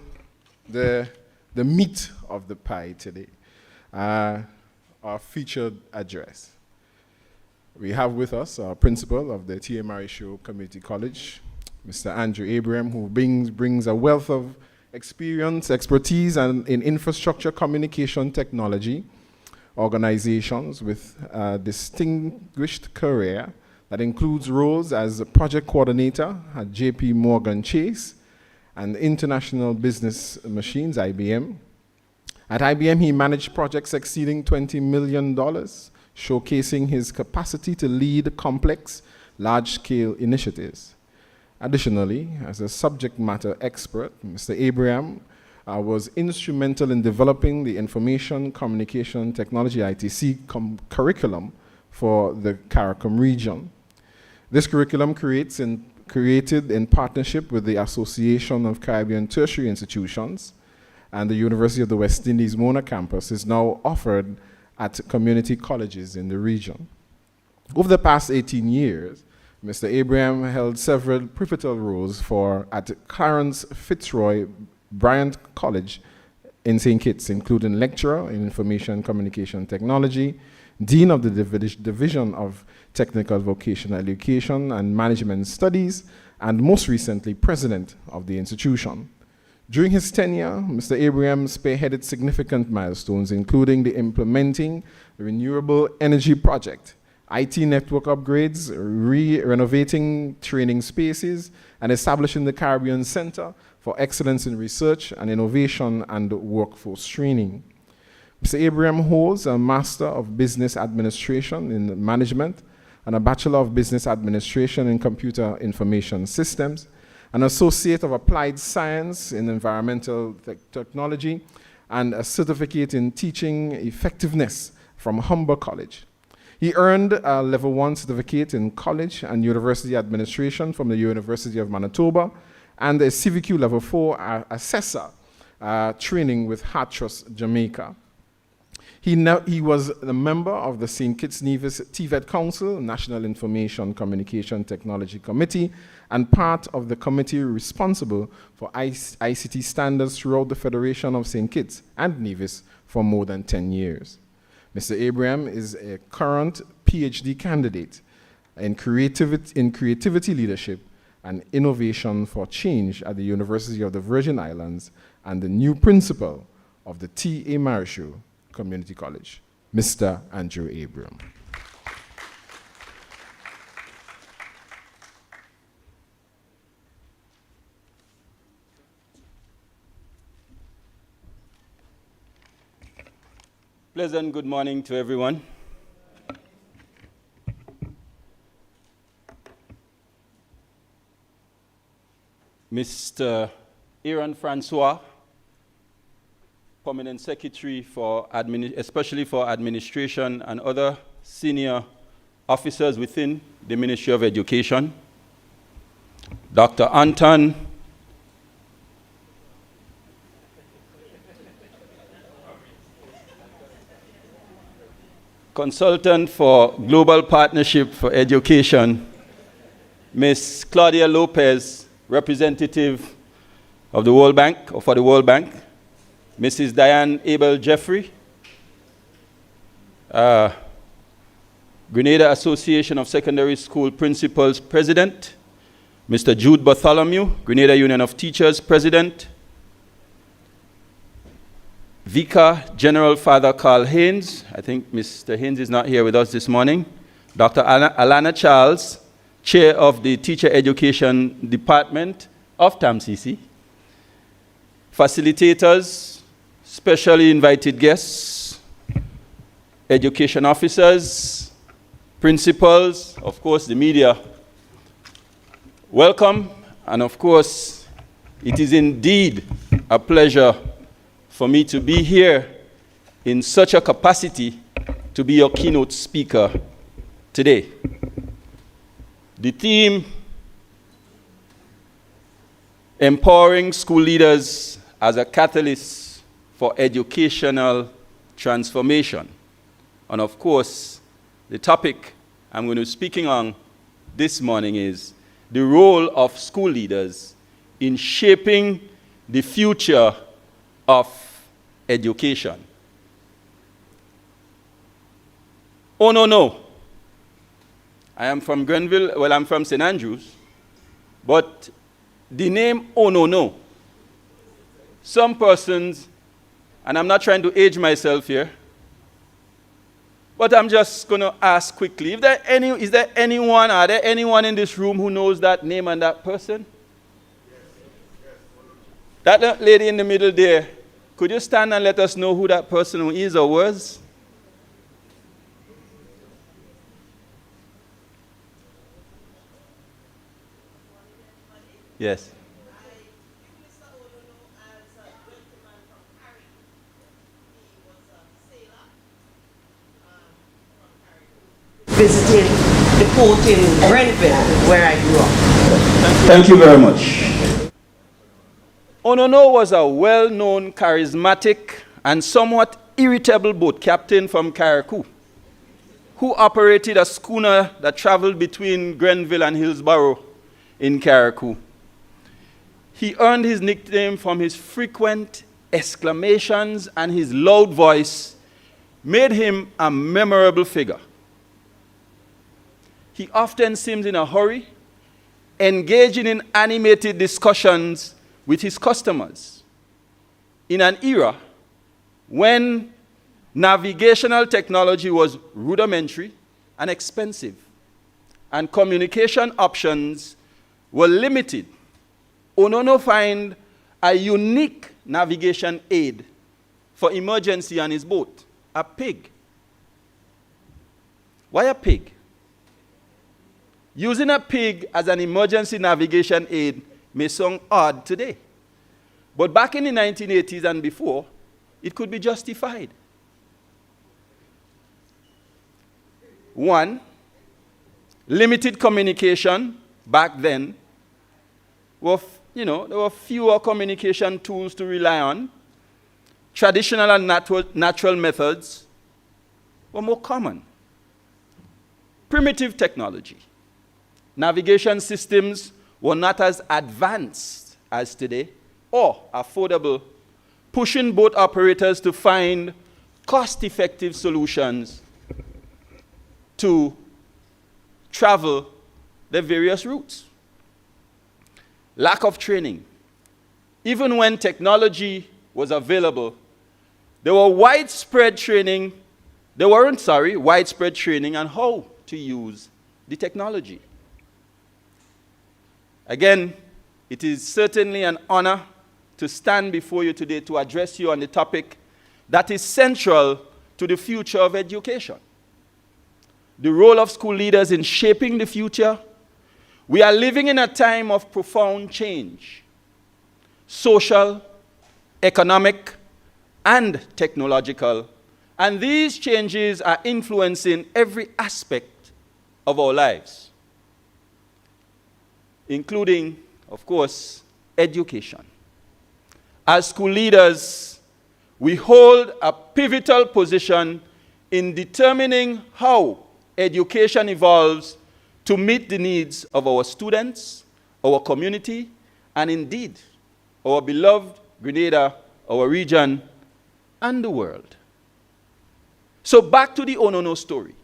the meat of the pie today, our featured address. We have with us our principal of the T.A. Marisho Community College, Mr. Andrew Abraham, who brings a wealth of experience, expertise in infrastructure, communication, technology, organizations with a distinguished career that includes roles as a project coordinator at J.P. Morgan Chase and International Business Machines, IBM. At IBM, he managed projects exceeding $20 million, showcasing his capacity to lead complex, large-scale initiatives. Additionally, as a subject matter expert, Mr. Abraham was instrumental in developing the Information Communication Technology ITC curriculum for the CARICOM region. This curriculum created in partnership with the Association of Caribbean Tertiary Institutions and the University of the West Indies Mona campus is now offered at community colleges in the region. Over the past 18 years, Mr. Abraham held several pivotal roles at Clarence Fitzroy Bryant College in St. Kitts, including lecturer in Information Communication Technology, Dean of the Division of Technical Vocational Education and Management Studies, and most recently, President of the institution. During his tenure, Mr. Abraham spearheaded significant milestones, including the implementing the Renewable Energy Project, IT network upgrades, renovating training spaces, and establishing the Caribbean Center for Excellence in Research and Innovation and Workforce Training. Mr. Abraham holds a Master of Business Administration in Management and a Bachelor of Business Administration in Computer Information Systems, an Associate of Applied Science in Environmental Technology, and a Certificate in Teaching Effectiveness from Humber College. He earned a Level 1 certificate in College and University Administration from the University of Manitoba and a CVQ Level 4 Assessor training with Hartrust, Jamaica. He was a member of the St. Kitts Nevis TVET Council, National Information Communication Technology Committee, and part of the committee responsible for ICT standards throughout the Federation of St. Kitts and Nevis for more than 10 years. Mr. Abraham is a current PhD candidate in creativity leadership and innovation for change at the University of the Virgin Islands and the new principal of the T.A. Marisho Community College, Mr. Andrew Abraham. Pleasant good morning to everyone. Mr. Aaron Francois, Permanent Secretary for especially for administration and other senior officers within the Ministry of Education. Dr. Anton Consultant for Global Partnership for Education, Ms. Claudia Lopez, representative of the World Bank, or for the World Bank, Mrs. Diane Abel-Jeffrey, Grenada Association of Secondary School Principals President, Mr. Jude Bartholomew, Grenada Union of Teachers President, Vicar General Father Carl Haynes, I think Mr. Haynes is not here with us this morning, Dr. Alana Charles, Chair of the Teacher Education Department of TAMCC, facilitators, specially invited guests, education officers, principals, of course the media Welcome, and of course, it is indeed a pleasure for me to be here in such a capacity to be your keynote speaker today. The theme, empowering school leaders as a catalyst for educational transformation. And of course, the topic I'm going to be speaking on this morning is the role of school leaders in shaping the future of education. Oh, no. I am from Grenville, well, I'm from St. Andrews, but the name oh, no. Some persons, and I'm not trying to age myself here, but I'm just going to ask quickly, are there anyone in this room who knows that name and that person? Yes. That lady in the middle there, could you stand and let us know who that person is or was? Yes. Visiting the port in Grenville, where I grew up. Thank you very much. Onono was a well-known, charismatic, and somewhat irritable boat captain from Carriacou, who operated a schooner that traveled between Grenville and Hillsborough in Carriacou. He earned his nickname from his frequent exclamations, and his loud voice made him a memorable figure. He often seemed in a hurry, engaging in animated discussions with his customers. In an era when navigational technology was rudimentary and expensive, and communication options were limited, Onono found a unique navigation aid for emergency on his boat, a pig. Why a pig? Using a pig as an emergency navigation aid may sound odd today. But back in the 1980s and before, it could be justified. One, limited communication back then. There were fewer communication tools to rely on. Traditional and natural methods were more common. Primitive technology. Navigation systems were not as advanced as today or affordable, pushing boat operators to find cost-effective solutions to travel their various routes. Lack of training. Even when technology was available, there weren't widespread training on how to use the technology. Again, it is certainly an honor to stand before you today to address you on the topic that is central to the future of education. The role of school leaders in shaping the future. We are living in a time of profound change, social, economic, and technological, and these changes are influencing every aspect of our lives, including, of course, education. As school leaders, we hold a pivotal position in determining how education evolves to meet the needs of our students, our community, and indeed, our beloved Grenada, our region, and the world. So back to the Onono story.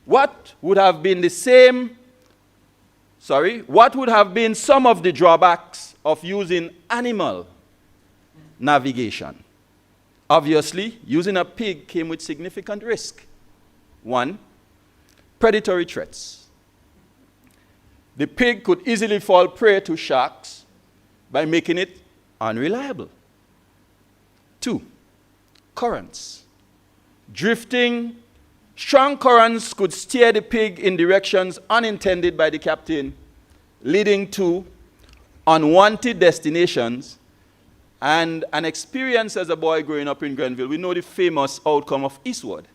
What would have been some of the drawbacks of using animal navigation? Obviously, using a pig came with significant risk. One, predatory threats. The pig could easily fall prey to sharks by making it unreliable. Two, currents. Drifting, strong currents could steer the pig in directions unintended by the captain, leading to unwanted destinations, and an experience as a boy growing up in Grenville. We know the famous outcome of Eastward,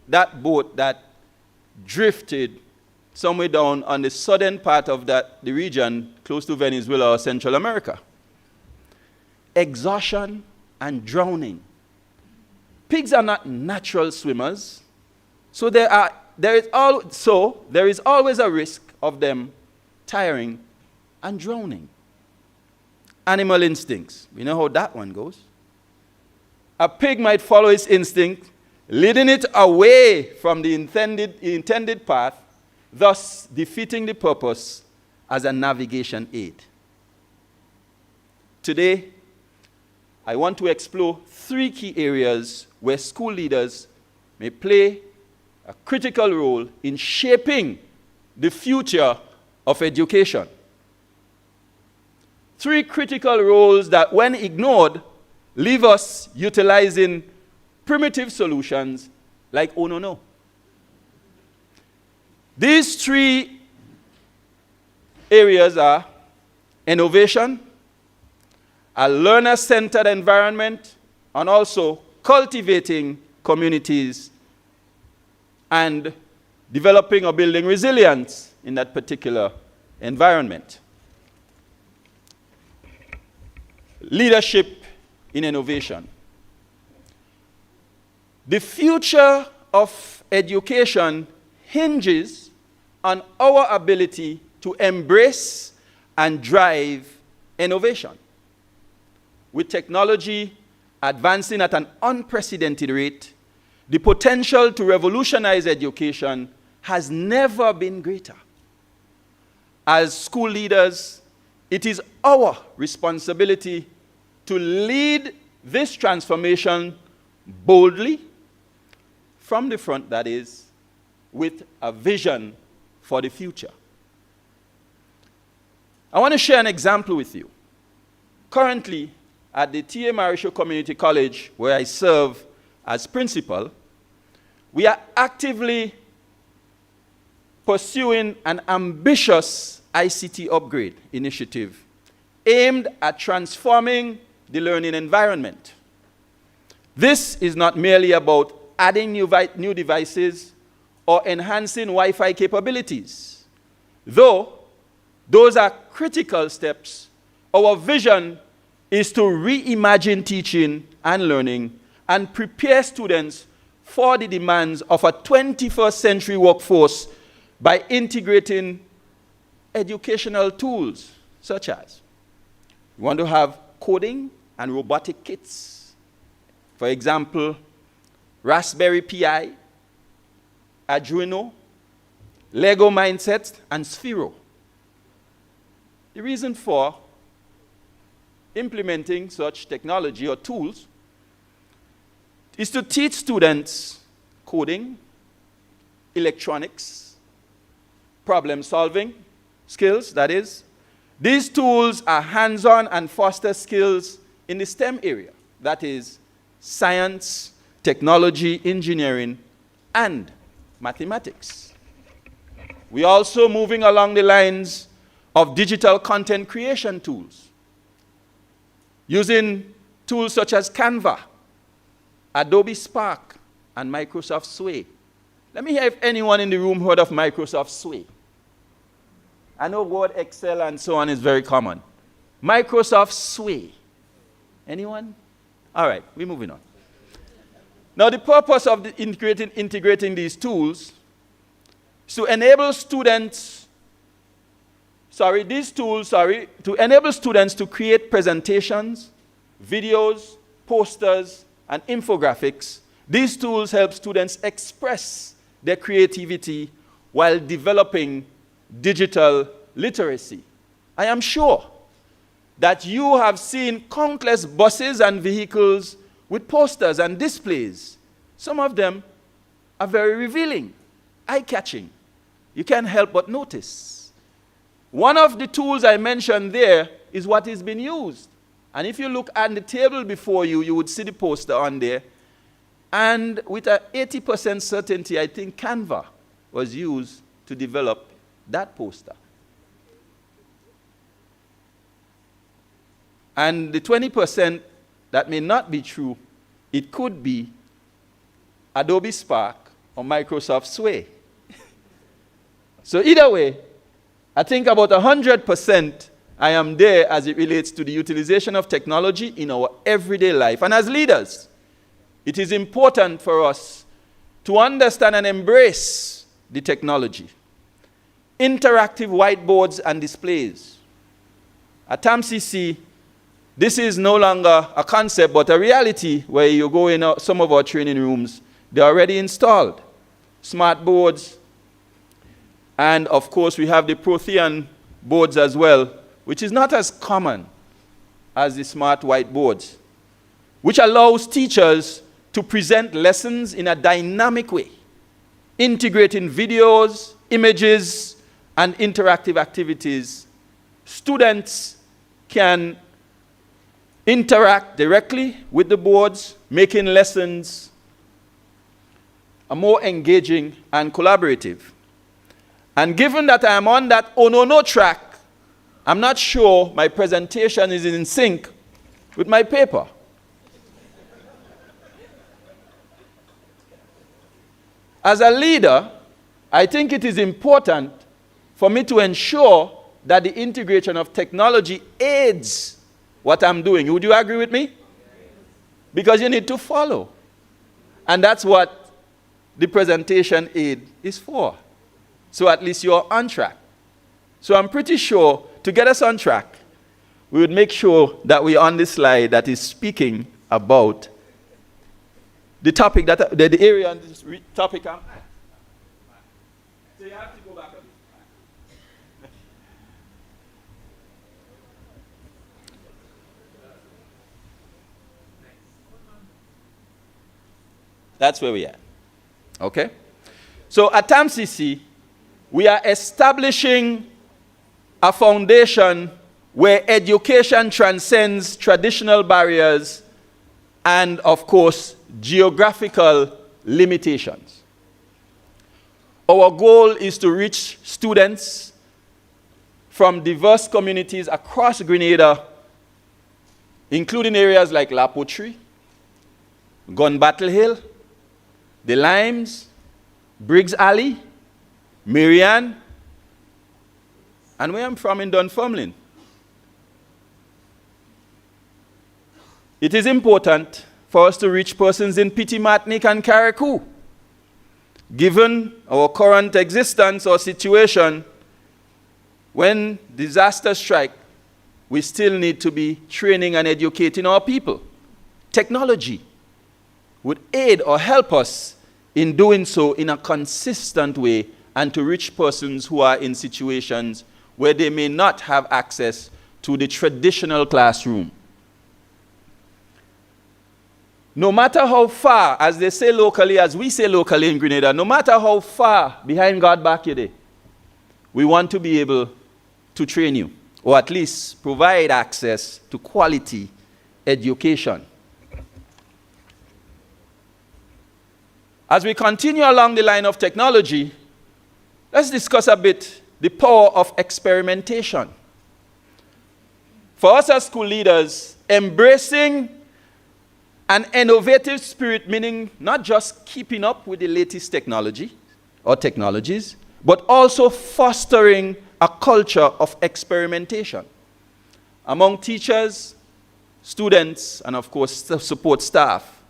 that boat that drifted somewhere down on the southern part of the region, close to Venezuela or Central America. Exhaustion and drowning. Pigs are not natural swimmers, so there is always a risk of them tiring and drowning. Animal instincts. We know how that one goes. A pig might follow its instinct, leading it away from the intended path, thus defeating the purpose as a navigation aid. Today, I want to explore 3 key areas where school leaders may play a critical role in shaping the future of education. 3 critical roles that, when ignored, leave us utilizing primitive solutions like oh no no. These 3 areas are innovation, a learner-centered environment, and also cultivating communities and developing or building resilience in that particular environment. Leadership in innovation. The future of education hinges on our ability to embrace and drive innovation. With technology advancing at an unprecedented rate, the potential to revolutionize education has never been greater. As school leaders, it is our responsibility to lead this transformation boldly, from the front, that is, with a vision for the future. I want to share an example with you. Currently, at the T.A. Marisho Community College, where I serve as principal, we are actively pursuing an ambitious ICT upgrade initiative aimed at transforming the learning environment. This is not merely about adding new devices or enhancing Wi-Fi capabilities. Though those are critical steps, our vision is to reimagine teaching and learning and prepare students for the demands of a 21st century workforce by integrating educational tools such as we want to have coding and robotic kits. For example, Raspberry Pi, Arduino, Lego Mindset, and Sphero. The reason for implementing such technology or tools is to teach students coding, electronics, problem-solving skills, that is. These tools are hands-on and foster skills in the STEM area, that is, science, technology, engineering, and mathematics. We are also moving along the lines of digital content creation tools, using tools such as Canva, Adobe Spark, and Microsoft Sway. Let me hear if anyone in the room heard of Microsoft Sway. I know Word, Excel, and so on is very common. Microsoft Sway. Anyone? All right, we're moving on. Now, the purpose of integrating these tools is to enable students, to enable students to create presentations, videos, posters, and infographics. These tools help students express their creativity while developing digital literacy. I am sure that you have seen countless buses and vehicles with posters and displays. Some of them are very revealing, eye-catching. You can't help but notice. One of the tools I mentioned there is what is being used. And if you look at the table before you, you would see the poster on there. And with an 80% certainty, I think Canva was used to develop that poster. And the 20% that may not be true, it could be Adobe Spark or Microsoft Sway. So either way, I think about 100% I am there as it relates to the utilization of technology in our everyday life. And as leaders, it is important for us to understand and embrace the technology. Interactive whiteboards and displays. At TAMCC, this is no longer a concept, but a reality where you go in some of our training rooms, they're already installed. Smart boards, and of course we have the Prothean boards as well, which is not as common as the smart whiteboards, which allows teachers to present lessons in a dynamic way, integrating videos, images, and interactive activities. Students can interact directly with the boards, making lessons more engaging and collaborative. And given that I am on that no track, I'm not sure my presentation is in sync with my paper. As a leader, I think it is important for me to ensure that the integration of technology aids what I'm doing. Would you agree with me? Because you need to follow. And that's what the presentation aid is for. So at least you're on track. So I'm pretty sure to get us on track, we would make sure that we're on this slide that is speaking about the topic, the area on this topic I'm at. So you have to go back a bit. That's where we are. Okay? So at TAMCC, we are establishing a foundation where education transcends traditional barriers and, of course, geographical limitations. Our goal is to reach students from diverse communities across Grenada, including areas like La Poterie, Gun Battle Hill, The Limes, Briggs Alley, Marianne, and where I'm from in Dunfermline. It is important for us to reach persons in Petit Martinique and Carriacou. Given our current existence or situation, when disasters strike, we still need to be training and educating our people. Technology would aid or help us in doing so in a consistent way and to reach persons who are in situations where they may not have access to the traditional classroom. No matter how far, as they say locally, as we say locally in Grenada, no matter how far behind God back you day, we want to be able to train you, or at least provide access to quality education. As we continue along the line of technology, let's discuss a bit the power of experimentation. For us as school leaders, embracing an innovative spirit, meaning not just keeping up with the latest technology or technologies, but also fostering a culture of experimentation among teachers, students, and of course, support staff.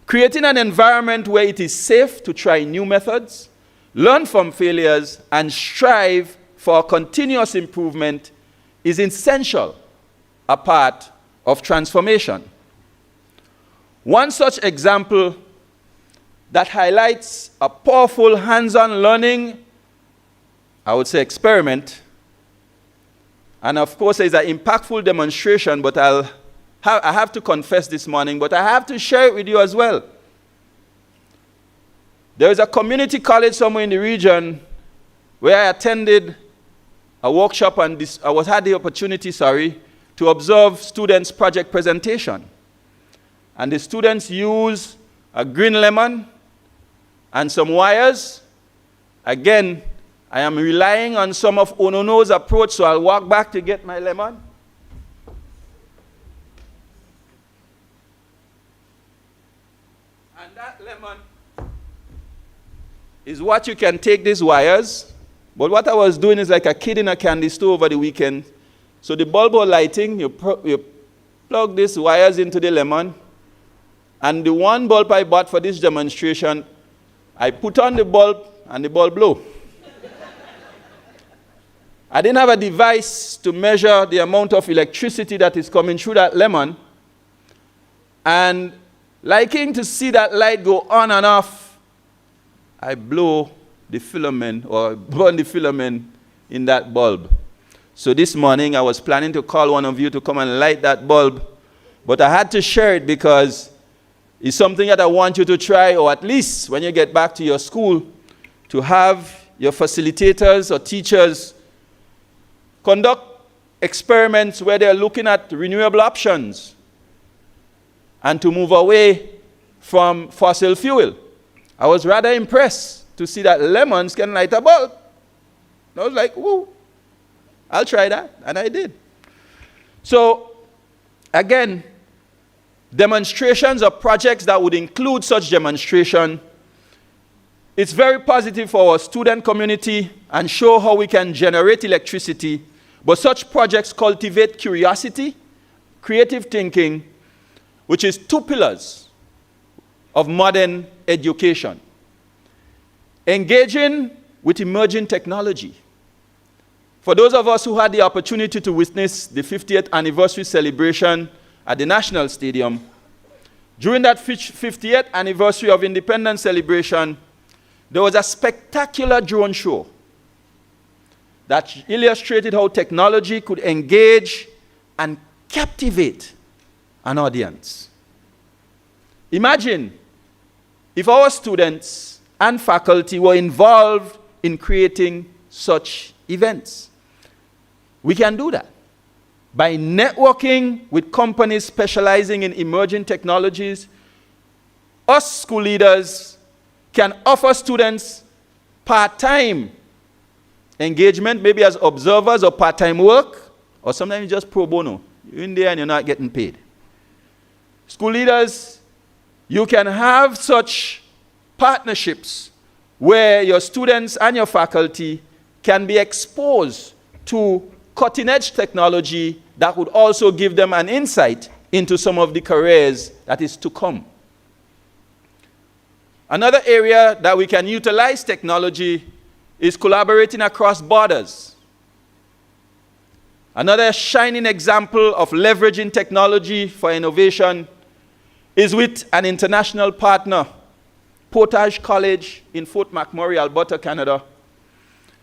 Creating an environment where it is safe to try new methods, learn from failures, and strive for continuous improvement is essential, a part of transformation. One such example that highlights a powerful hands-on learning, I would say experiment, and of course is an impactful demonstration, but I have to confess this morning, but I have to share it with you as well. There is a community college somewhere in the region where I attended a workshop and had the opportunity, to observe students' project presentation. And the students use a green lemon and some wires. Again, I am relying on some of Onono's approach, so I'll walk back to get my lemon. lemon is what you can take these wires. But what I was doing is like a kid in a candy store over the weekend. So the bulb or lighting, you plug these wires into the lemon. And the one bulb I bought for this demonstration, I put on the bulb and the bulb blew. I didn't have a device to measure the amount of electricity that is coming through that lemon. And liking to see that light go on and off, I blow the filament or burn the filament in that bulb. So this morning I was planning to call one of you to come and light that bulb, but I had to share it because it's something that I want you to try, or at least when you get back to your school, to have your facilitators or teachers conduct experiments where they're looking at renewable options and to move away from fossil fuel. I was rather impressed to see that lemons can light a bulb. I was like, whoa, I'll try that, and I did. So, again, demonstrations or projects that would include such demonstration, it's very positive for our student community and show how we can generate electricity. But such projects cultivate curiosity, creative thinking, which is two pillars of modern education. Engaging with emerging technology. For those of us who had the opportunity to witness the 50th anniversary celebration at the National Stadium, during that 50th anniversary of independence celebration, there was a spectacular drone show that illustrated how technology could engage and captivate an audience. Imagine if our students and faculty were involved in creating such events. We can do that by networking with companies specializing in emerging technologies. Us school leaders can offer students part-time engagement, maybe as observers or part-time work, or sometimes just pro bono. You're in there and you're not getting paid. School leaders, you can have such partnerships where your students and your faculty can be exposed to cutting-edge technology that would also give them an insight into some of the careers that is to come. Another area that we can utilize technology is collaborating across borders. Another shining example of leveraging technology for innovation is with an international partner, Portage College in Fort McMurray, Alberta, Canada,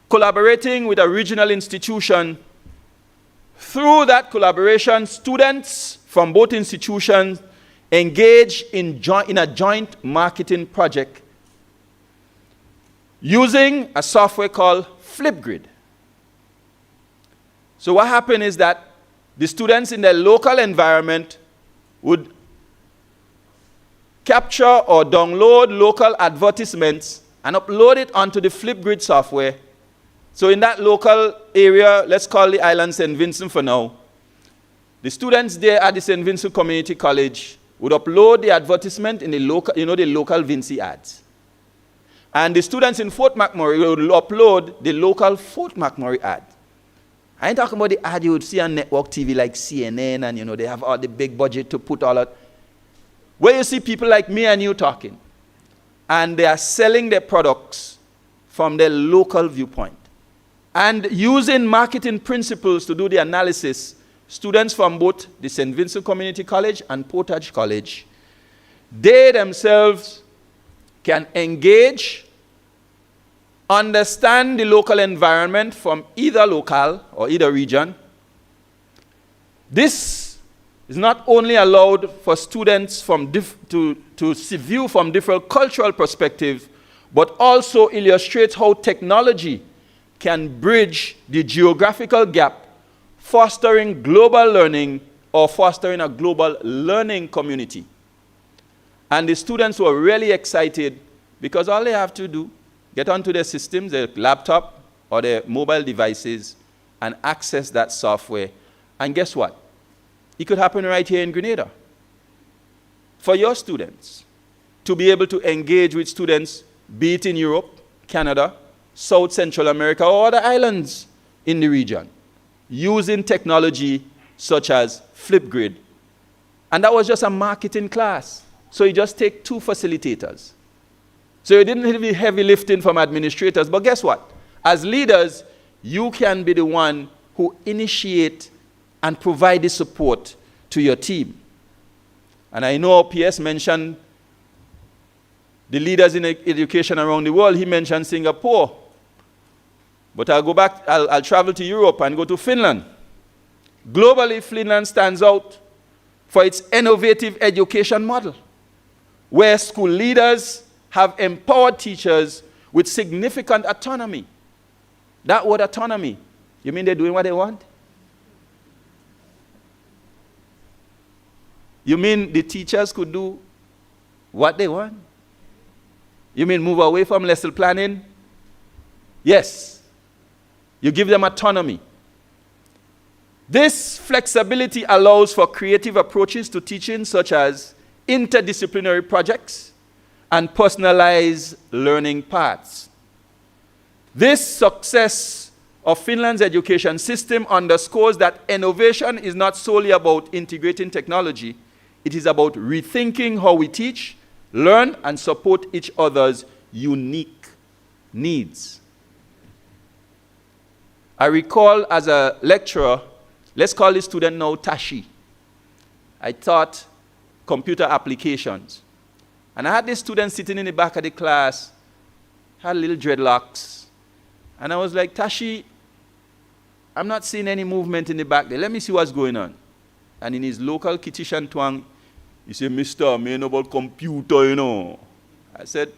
collaborating with a regional institution. Through that collaboration, students from both institutions engage in a joint marketing project using a software called Flipgrid. So what happened is that the students in their local environment would capture or download local advertisements and upload it onto the Flipgrid software. So in that local area, let's call the island St. Vincent for now, the students there at the St. Vincent Community College would upload the advertisement in the local, the local Vinci ads. And the students in Fort McMurray would upload the local Fort McMurray ad. I ain't talking about the ad you would see on network TV like CNN and they have all the big budget to put all that. Where you see people like me and you talking, and they are selling their products from their local viewpoint. And using marketing principles to do the analysis, students from both the St. Vincent Community College and Portage College, they themselves can engage, understand the local environment from either locale or either region. This is not only allowed for students to view from different cultural perspectives, but also illustrates how technology can bridge the geographical gap, fostering global learning or fostering a global learning community. And the students were really excited because all they have to do, get onto their systems, their laptop or their mobile devices, and access that software. And guess what? It could happen right here in Grenada. For your students to be able to engage with students, be it in Europe, Canada, South Central America, or other islands in the region, using technology such as Flipgrid. And that was just a marketing class. So you just take 2 facilitators. So you didn't have heavy lifting from administrators. But guess what? As leaders, you can be the one who initiate and provide the support to your team. And I know PS mentioned the leaders in education around the world. He mentioned Singapore. But I'll go back, I'll travel to Europe and go to Finland. Globally, Finland stands out for its innovative education model, where school leaders have empowered teachers with significant autonomy. That word autonomy, you mean they're doing what they want? You mean the teachers could do what they want? You mean move away from lesson planning? Yes. You give them autonomy. This flexibility allows for creative approaches to teaching, such as interdisciplinary projects and personalized learning paths. This success of Finland's education system underscores that innovation is not solely about integrating technology. It is about rethinking how we teach, learn, and support each other's unique needs. I recall as a lecturer, let's call this student now Tashi. I taught computer applications. And I had this student sitting in the back of the class, had little dreadlocks. And I was like, Tashi, I'm not seeing any movement in the back there. Let me see what's going on. And in his local Kitishan twang, he said, Mister, I know about computer, you know. I said,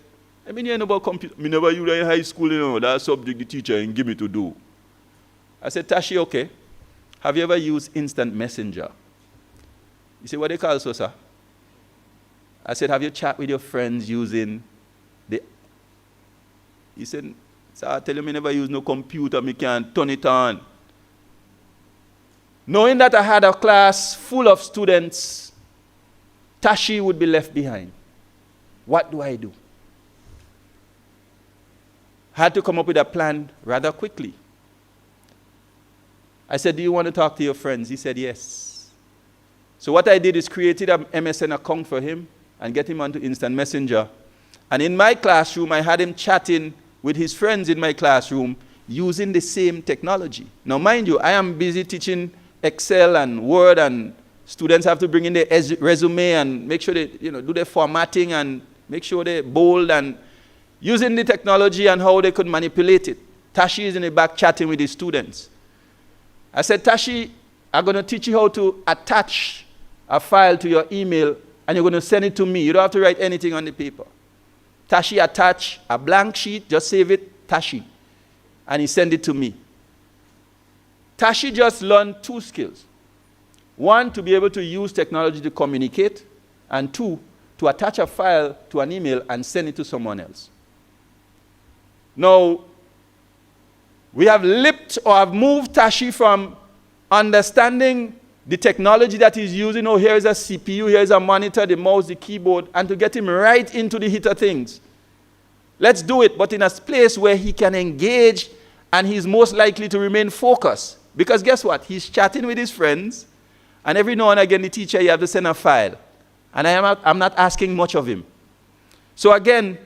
I mean, you know about computer. I never used in high school, you know. That subject the teacher and give me to do. I said, Tashi, okay. Have you ever used instant messenger? He said, what do you call it, so, sir? I said, have you chat with your friends using the... He said, sir, I tell you, I never use no computer. I can't turn it on. Knowing that I had a class full of students, Tashi would be left behind. What do I do? I had to come up with a plan rather quickly. I said, do you want to talk to your friends? He said, yes. So what I did is created an MSN account for him and get him onto Instant Messenger. And in my classroom, I had him chatting with his friends in my classroom using the same technology. Now, mind you, I am busy teaching Excel and Word, and students have to bring in their resume and make sure they do their formatting and make sure they're bold and using the technology and how they could manipulate it. Tashi is in the back chatting with his students. I said, Tashi, I'm going to teach you how to attach a file to your email, and you're going to send it to me. You don't have to write anything on the paper. Tashi attach a blank sheet, just save it, Tashi. And he sent it to me. Tashi just learned 2 skills. 1, to be able to use technology to communicate, and 2, to attach a file to an email and send it to someone else. Now, we have have moved Tashi from understanding the technology that he's using. Oh, here's a CPU, here's a monitor, the mouse, the keyboard, and to get him right into the heat of things. Let's do it, but in a place where he can engage and he's most likely to remain focused. Because guess what? He's chatting with his friends, and every now and again, the teacher, you have to send a file. And I'm not asking much of him. So again,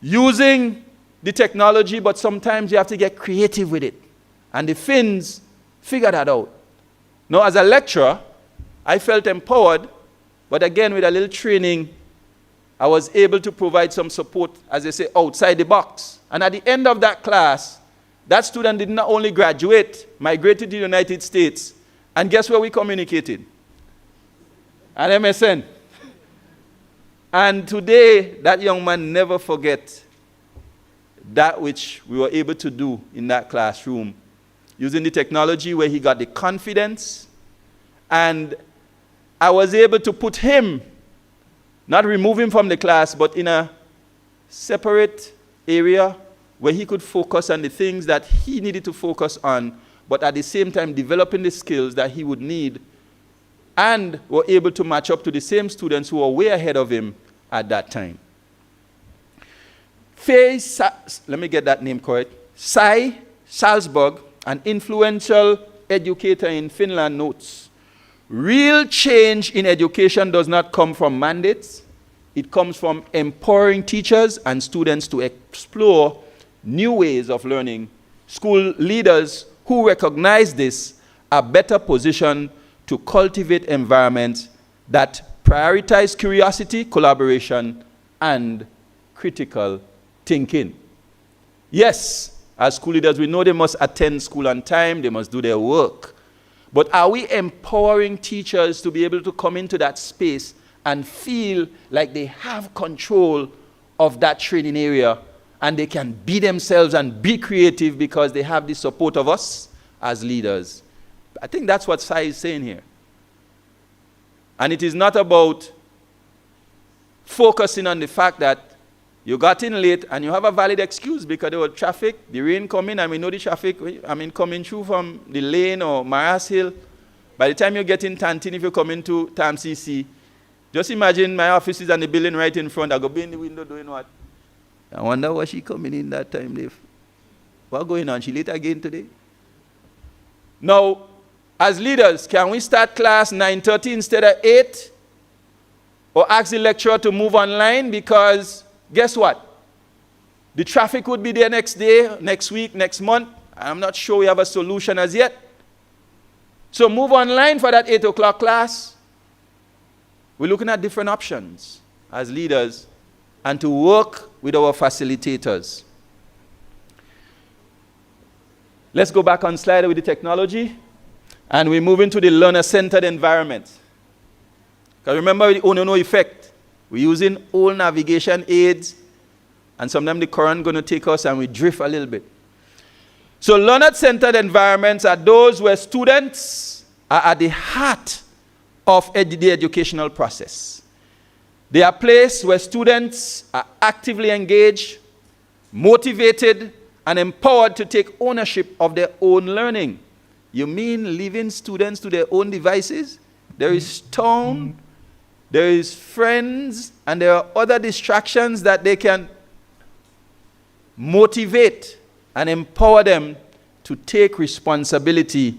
using the technology, but sometimes you have to get creative with it. And the Finns figure that out. Now, as a lecturer, I felt empowered, but again, with a little training, I was able to provide some support, as they say, outside the box. And at the end of that class, that student did not only graduate, migrated to the United States, and guess where we communicated? At MSN. And today, that young man never forget that which we were able to do in that classroom, using the technology where he got the confidence, and I was able to put him, not remove him from the class, but in a separate area where he could focus on the things that he needed to focus on, but at the same time developing the skills that he would need, and were able to match up to the same students who were way ahead of him at that time. Let me get that name correct. Sai Salzburg, an influential educator in Finland, notes, real change in education does not come from mandates. It comes from empowering teachers and students to explore new ways of learning. School leaders who recognize this are better positioned to cultivate environments that prioritize curiosity, collaboration, and critical thinking. Yes, as school leaders, we know they must attend school on time, they must do their work. But are we empowering teachers to be able to come into that space and feel like they have control of that training area and they can be themselves and be creative because they have the support of us as leaders? I think that's what Sai is saying here. And it is not about focusing on the fact that you got in late and you have a valid excuse because there was traffic, the rain coming, and we know the traffic, coming through from the lane or Maras Hill. By the time you get in Tantin, if you come into Tam CC, just imagine my office is on the building right in front. I go be in the window doing what? I wonder why she coming in that time, Dave. What's going on? She late again today? Now, as leaders, can we start class 9:30 instead of 8? Or ask the lecturer to move online because guess what? The traffic would be there next day, next week, next month. I'm not sure we have a solution as yet. So move online for that 8 o'clock class. We're looking at different options as leaders and to work with our facilitators. Let's go back on slide with the technology. And we move into the learner-centered environment. Because remember the Onono effect. We're using old navigation aids, and sometimes the current going to take us and we drift a little bit. So learner-centered environments are those where students are at the heart of the educational process. They are places where students are actively engaged, motivated, and empowered to take ownership of their own learning. You mean leaving students to their own devices? There is town, there is friends, and there are other distractions that they can motivate and empower them to take responsibility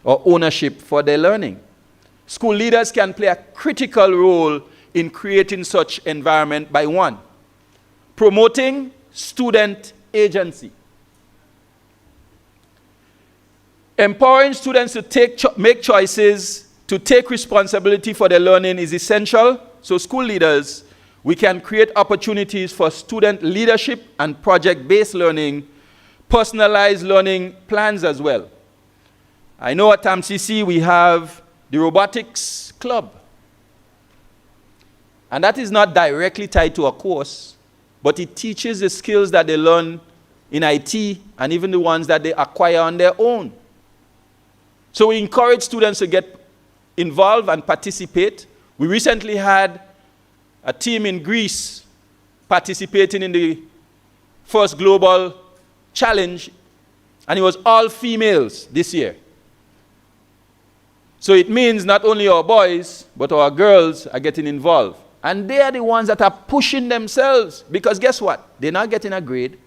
or ownership for their learning. School leaders can play a critical role in creating such environment by one, promoting student agency. Empowering students to make choices, to take responsibility for their learning is essential. So school leaders, we can create opportunities for student leadership and project-based learning, personalized learning plans as well. I know at TAMCC we have the robotics club. And that is not directly tied to a course, but it teaches the skills that they learn in IT and even the ones that they acquire on their own. So we encourage students to get involved and participate. We recently had a team in Greece participating in the first global challenge, and it was all females this year. So it means not only our boys, but our girls are getting involved. And they are the ones that are pushing themselves, because guess what? They're not getting a grade.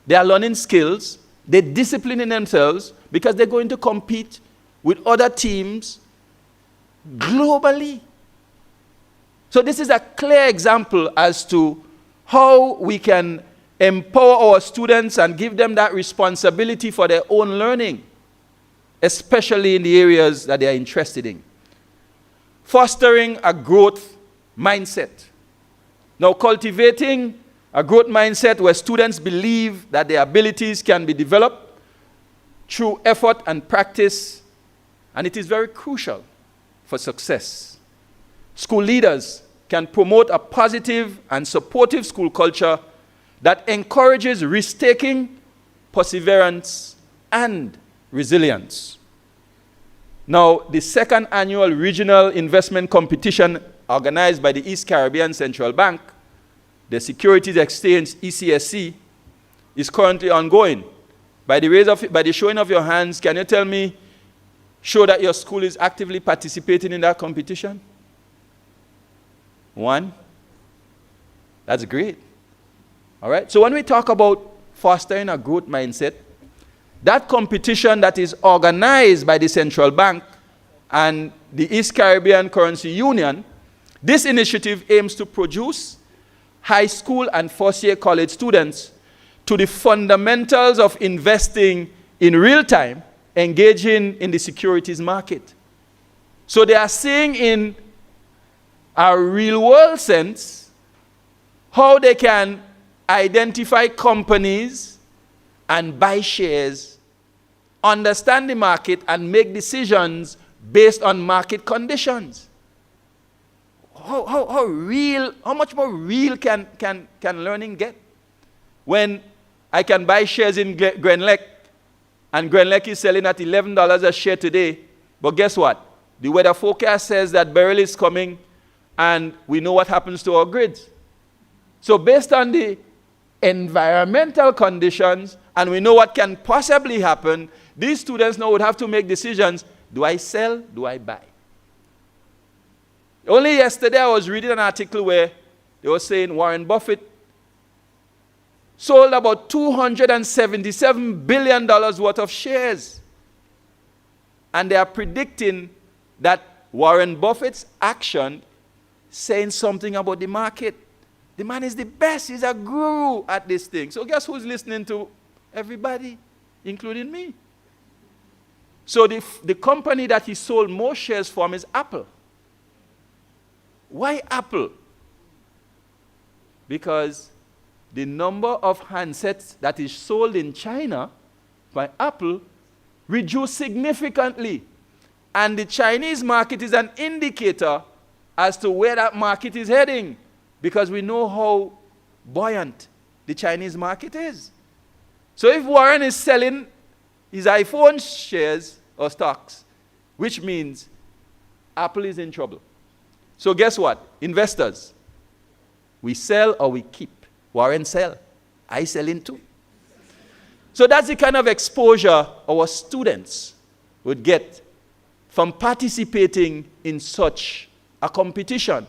They are learning skills. They're disciplining themselves because they're going to compete with other teams globally. So this is a clear example as to how we can empower our students and give them that responsibility for their own learning, especially in the areas that they are interested in. Fostering a growth mindset. Now, cultivating a growth mindset where students believe that their abilities can be developed through effort and practice, and it is very crucial for success. School leaders can promote a positive and supportive school culture that encourages risk-taking, perseverance, and resilience. Now, the second annual regional investment competition organized by the East Caribbean Central Bank, the Securities Exchange ECSC, is currently ongoing. By the showing of your hands, can you tell me, show that your school is actively participating in that competition? 1, That's great. All right? So when we talk about fostering a growth mindset, that competition that is organized by the central bank and the East Caribbean Currency Union, this initiative aims to produce high school and first-year college students to the fundamentals of investing in real time, engaging in the securities market. So they are seeing in a real-world sense how they can identify companies and buy shares, understand the market, and make decisions based on market conditions. How much more real can learning get? When I can buy shares in Grenlec, and Grenlec is selling at $11 a share today, but guess what? The weather forecast says that Beryl is coming, and we know what happens to our grids. So based on the environmental conditions, and we know what can possibly happen, these students now would have to make decisions. Do I sell? Do I buy? Only yesterday I was reading an article where they were saying Warren Buffett sold about $277 billion worth of shares. And they are predicting that Warren Buffett's action saying something about the market. The man is the best. He's a guru at this thing. So guess who's listening to everybody, including me? So the company that he sold more shares from is Apple. Why Apple? Because the number of handsets that is sold in China by Apple reduced significantly. And the Chinese market is an indicator as to where that market is heading, because we know how buoyant the Chinese market is. So if Warren is selling his iPhone shares or stocks, which means Apple is in trouble. So guess what? Investors, we sell or we keep. Warren sell. I sell in too. So that's the kind of exposure our students would get from participating in such a competition.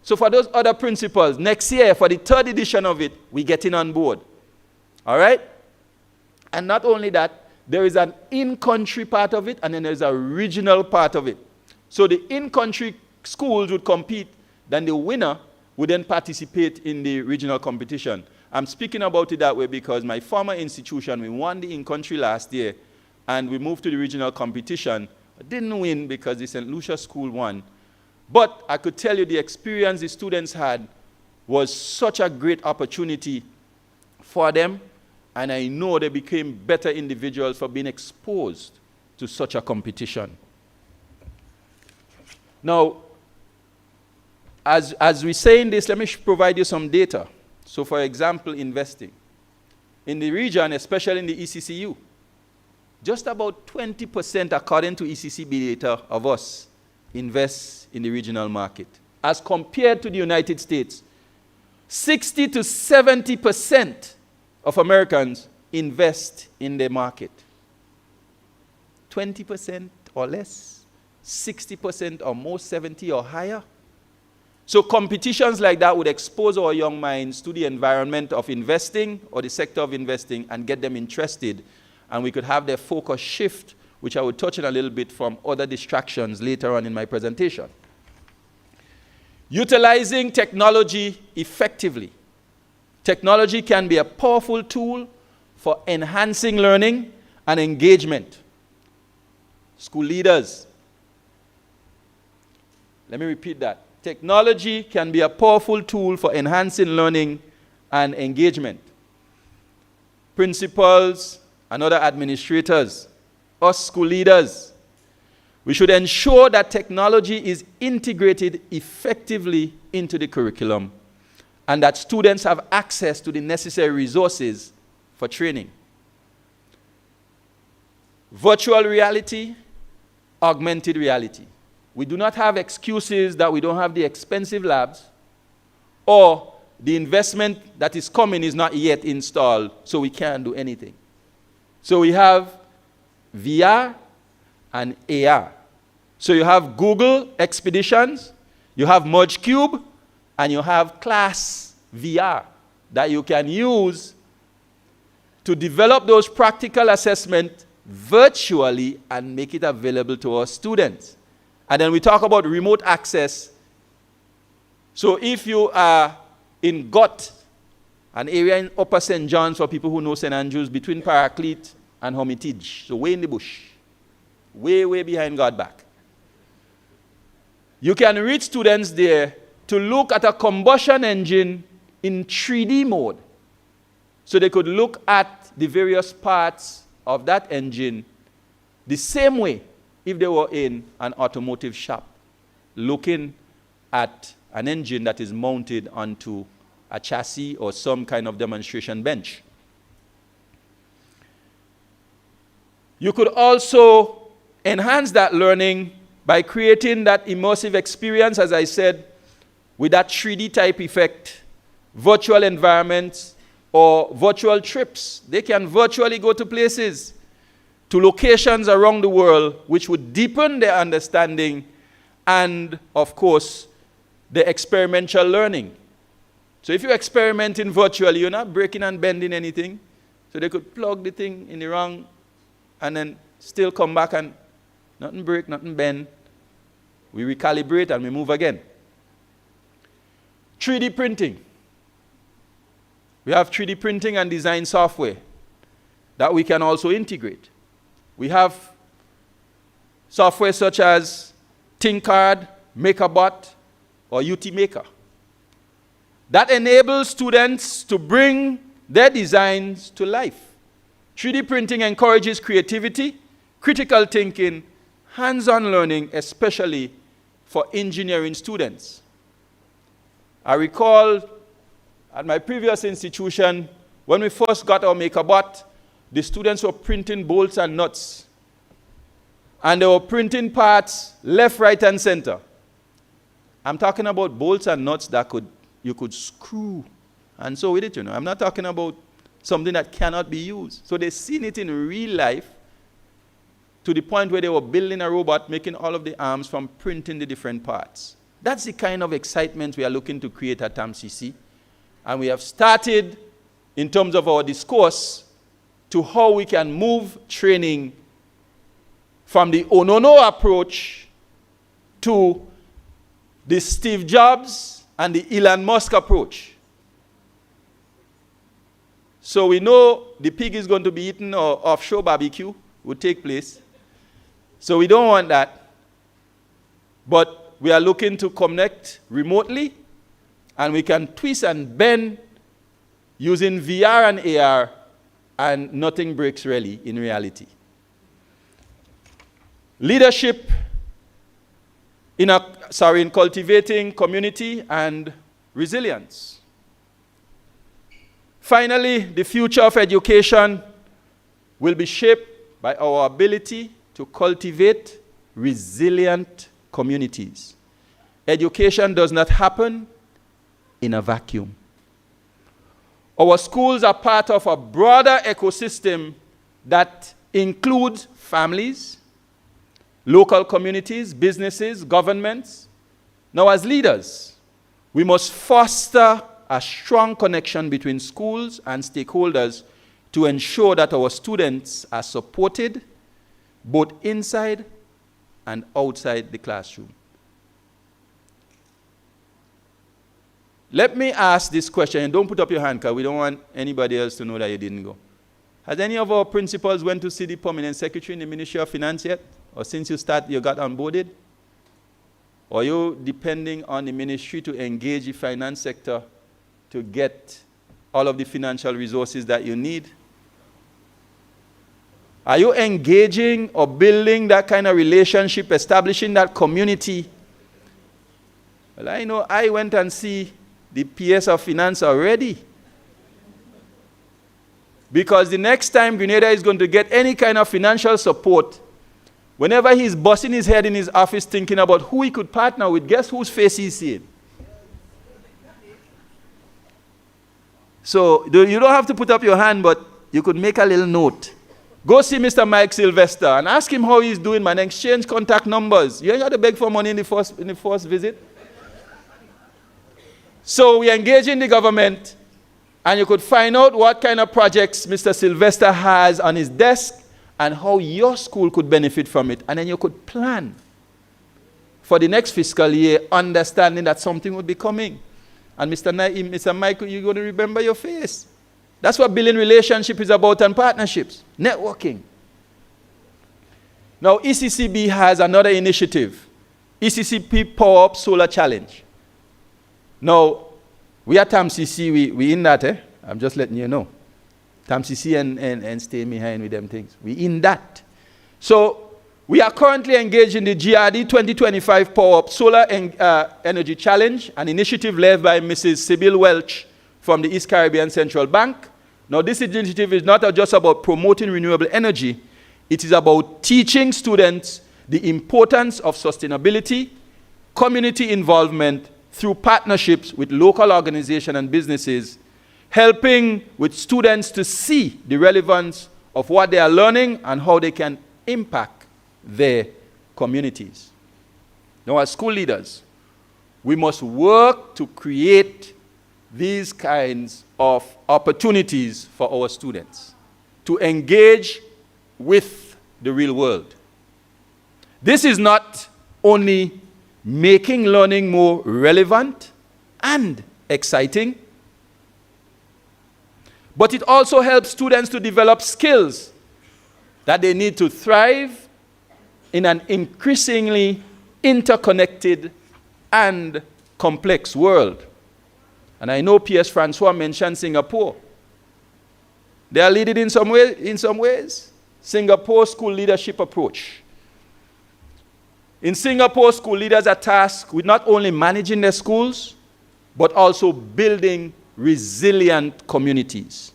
So for those other principles, next year, for the 3rd edition of it, we get in on board. All right? And not only that, there is an in-country part of it, and then there's a regional part of it. So the in-country schools would compete, then the winner would then participate in the regional competition. I'm speaking about it that way because my former institution, we won the in-country last year, and we moved to the regional competition. I didn't win because the St. Lucia school won. But I could tell you the experience the students had was such a great opportunity for them, and I know they became better individuals for being exposed to such a competition. Now, as we say in this, let me provide you some data. So for example, investing. In the region, especially in the ECCU, just about 20%, according to ECCB data, of us invest in the regional market. As compared to the United States, 60 to 70% of Americans invest in the market. 20% or less, 60% or more, 70 or higher. So competitions like that would expose our young minds to the environment of investing or the sector of investing and get them interested, and we could have their focus shift, which I will touch on a little bit, from other distractions later on in my presentation. Utilizing technology effectively. Technology can be a powerful tool for enhancing learning and engagement. School leaders, let me repeat that. Technology can be a powerful tool for enhancing learning and engagement. Principals and other administrators, us school leaders, we should ensure that technology is integrated effectively into the curriculum and that students have access to the necessary resources for training. Virtual reality, augmented reality. We do not have excuses that we don't have the expensive labs, or the investment that is coming is not yet installed, so we can't do anything. So we have VR and AR. So you have Google Expeditions, you have MergeCube, and you have Class VR that you can use to develop those practical assessments virtually and make it available to our students. And then we talk about remote access. So if you are in GOT, an area in Upper St. John's, for people who know St. Andrews, between Paraclete and Hermitage, so way in the bush, way behind God back. You can reach students there to look at a combustion engine in 3D mode. So they could look at the various parts of that engine the same way if they were in an automotive shop, looking at an engine that is mounted onto a chassis or some kind of demonstration bench. You could also enhance that learning by creating that immersive experience, as I said, with that 3D type effect, virtual environments, or virtual trips. They can virtually go to places, to locations around the world, which would deepen their understanding and, of course, the experiential learning. So if you're experimenting virtually, you're not breaking and bending anything. So they could plug the thing in the wrong and then still come back and nothing break, nothing bend. We recalibrate and we move again. 3D printing. We have 3D printing and design software that we can also integrate. We have software such as ThinkCard, MakerBot, or UTMaker. That enables students to bring their designs to life. 3D printing encourages creativity, critical thinking, hands-on learning, especially for engineering students. I recall at my previous institution, when we first got our MakerBot, the students were printing bolts and nuts. And they were printing parts left, right, and center. I'm talking about bolts and nuts that you could screw and so with it, you know. I'm not talking about something that cannot be used. So they've seen it in real life to the point where they were building a robot, making all of the arms from printing the different parts. That's the kind of excitement we are looking to create at TAMCC. And we have started, in terms of our discourse, to how we can move training from the Onono approach to the Steve Jobs and the Elon Musk approach. So we know the pig is going to be eaten or offshore barbecue will take place. So we don't want that. But we are looking to connect remotely, and we can twist and bend using VR and AR, and nothing breaks really in reality. Leadership in cultivating community and resilience. Finally, the future of education will be shaped by our ability to cultivate resilient communities. Education does not happen in a vacuum. Our schools are part of a broader ecosystem that includes families, local communities, businesses, governments. Now, as leaders, we must foster a strong connection between schools and stakeholders to ensure that our students are supported both inside and outside the classroom. Let me ask this question, and don't put up your hand because we don't want anybody else to know that you didn't go. Has any of our principals went to see the permanent secretary in the Ministry of Finance yet? Or since you got onboarded? Or are you depending on the ministry to engage the finance sector to get all of the financial resources that you need? Are you engaging or building that kind of relationship, establishing that community? Well, I know I went and see the PS of Finance already. Because the next time Grenada is going to get any kind of financial support, whenever he's busting his head in his office thinking about who he could partner with, guess whose face he's seeing? So you don't have to put up your hand, but you could make a little note. Go see Mr. Mike Sylvester and ask him how he's doing, man. Exchange contact numbers. You ain't got to beg for money in the first visit. So we engage in the government, and you could find out what kind of projects Mr. Sylvester has on his desk and how your school could benefit from it. And then you could plan for the next fiscal year, understanding that something would be coming. And Mr. Michael, you're going to remember your face. That's what building relationship is about, and partnerships, networking. Now, ECCB has another initiative, ECCB Power Up Solar Challenge. Now, we at TAMCC, we in that, eh? I'm just letting you know. TAMCC and stay behind with them things. We in that. So, we are currently engaged in the GRD 2025 Power Up Solar Energy Challenge, an initiative led by Mrs. Sybil Welch from the East Caribbean Central Bank. Now, this initiative is not just about promoting renewable energy. It is about teaching students the importance of sustainability, community involvement through partnerships with local organizations and businesses, helping with students to see the relevance of what they are learning and how they can impact their communities. Now, as school leaders, we must work to create these kinds of opportunities for our students to engage with the real world. This is not only making learning more relevant and exciting, but it also helps students to develop skills that they need to thrive in an increasingly interconnected and complex world. And I know P.S. Francois mentioned Singapore. They are leading in some ways. Singapore school leadership approach. In Singapore, school leaders are tasked with not only managing their schools, but also building resilient communities.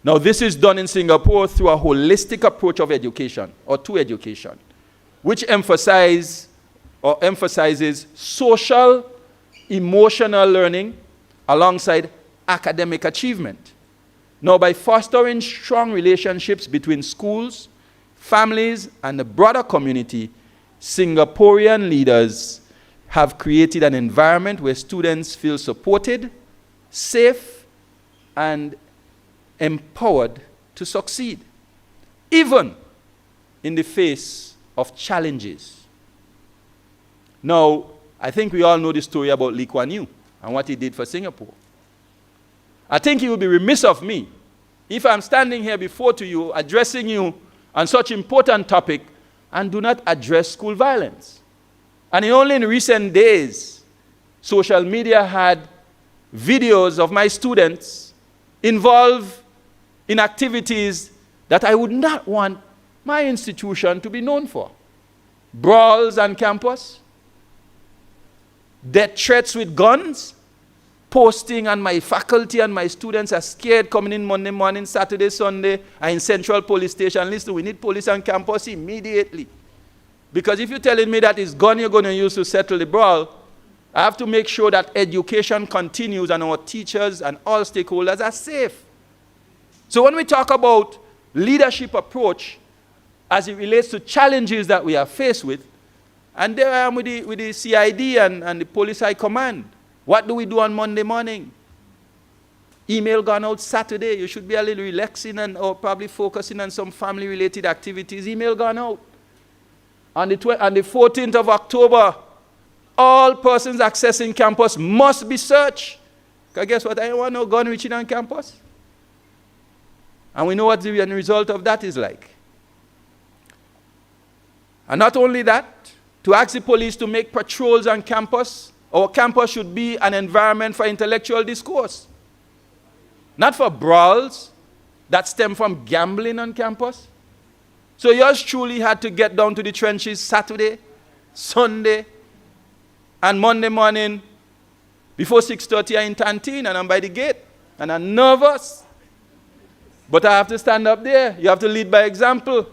Now, this is done in Singapore through a holistic approach of education, or to education, which emphasizes social, emotional learning alongside academic achievement. Now, by fostering strong relationships between schools, families, and the broader community, Singaporean leaders have created an environment where students feel supported, safe, and empowered to succeed, even in the face of challenges. Now, I think we all know the story about Lee Kuan Yew and what he did for Singapore. I think it would be remiss of me if I'm standing here before to you, addressing you on such important topic, and do not address school violence. And only in recent days, social media had videos of my students involved in activities that I would not want my institution to be known for. Brawls on campus, death threats with guns, posting, and my faculty and my students are scared coming in Monday morning, Saturday, Sunday, and in Central Police Station. Listen, we need police on campus immediately. Because if you're telling me that it's gun you're going to use to settle the brawl, I have to make sure that education continues and our teachers and all stakeholders are safe. So when we talk about leadership approach as it relates to challenges that we are faced with, and there I am with the CID and the Police High Command. What do we do on Monday morning? Email gone out Saturday. You should be a little relaxing or probably focusing on some family-related activities. Email gone out. On the 14th of October, all persons accessing campus must be searched. Because guess what? I don't want no gun reaching on campus. And we know what the result of that is like. And not only that, to ask the police to make patrols on campus, our campus should be an environment for intellectual discourse. Not for brawls that stem from gambling on campus. So yours truly had to get down to the trenches Saturday, Sunday, and Monday morning before 6:30 I'm in canteen and I'm by the gate. And I'm nervous. But I have to stand up there. You have to lead by example.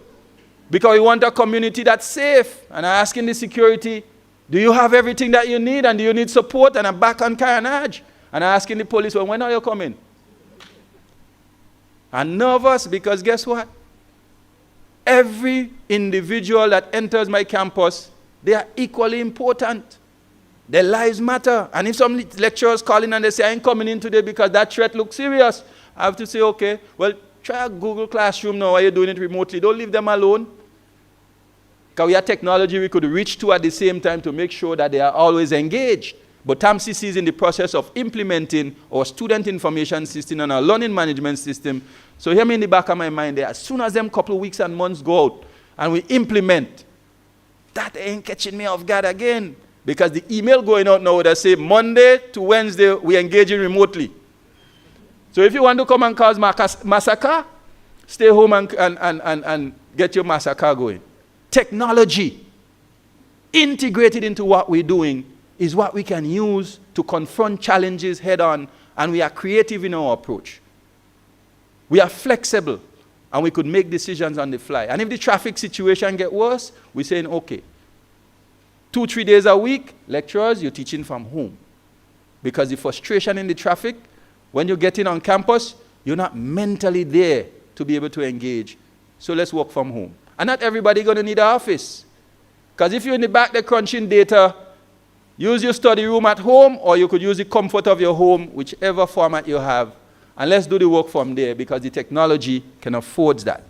Because we want a community that's safe. And I'm asking the security, do you have everything that you need? And do you need support? And I'm back on carnage. And I'm asking the police, well, when are you coming? I'm nervous because guess what? Every individual that enters my campus, they are equally important. Their lives matter. And if some lecturers call in and they say, I ain't coming in today because that threat looks serious, I have to say, okay, well, try a Google Classroom now while you're doing it remotely. Don't leave them alone. Because we have technology we could reach to at the same time to make sure that they are always engaged. But TAMCC is in the process of implementing our student information system and our learning management system. So hear me in the back of my mind there. As soon as them couple of weeks and months go out and we implement, that ain't catching me off guard again. Because the email going out now that say Monday to Wednesday we engaging remotely. So if you want to come and cause massacre, stay home and get your massacre going. Technology integrated into what we're doing is what we can use to confront challenges head on, and we are creative in our approach. We are flexible, and we could make decisions on the fly. And if the traffic situation gets worse, we're saying, okay, 2-3 days a week, lecturers, you're teaching from home. Because the frustration in the traffic, when you're getting on campus, you're not mentally there to be able to engage. So let's work from home. And not everybody going to need an office. Because if you're in the back there crunching data, use your study room at home, or you could use the comfort of your home, whichever format you have. And let's do the work from there, because the technology can afford that.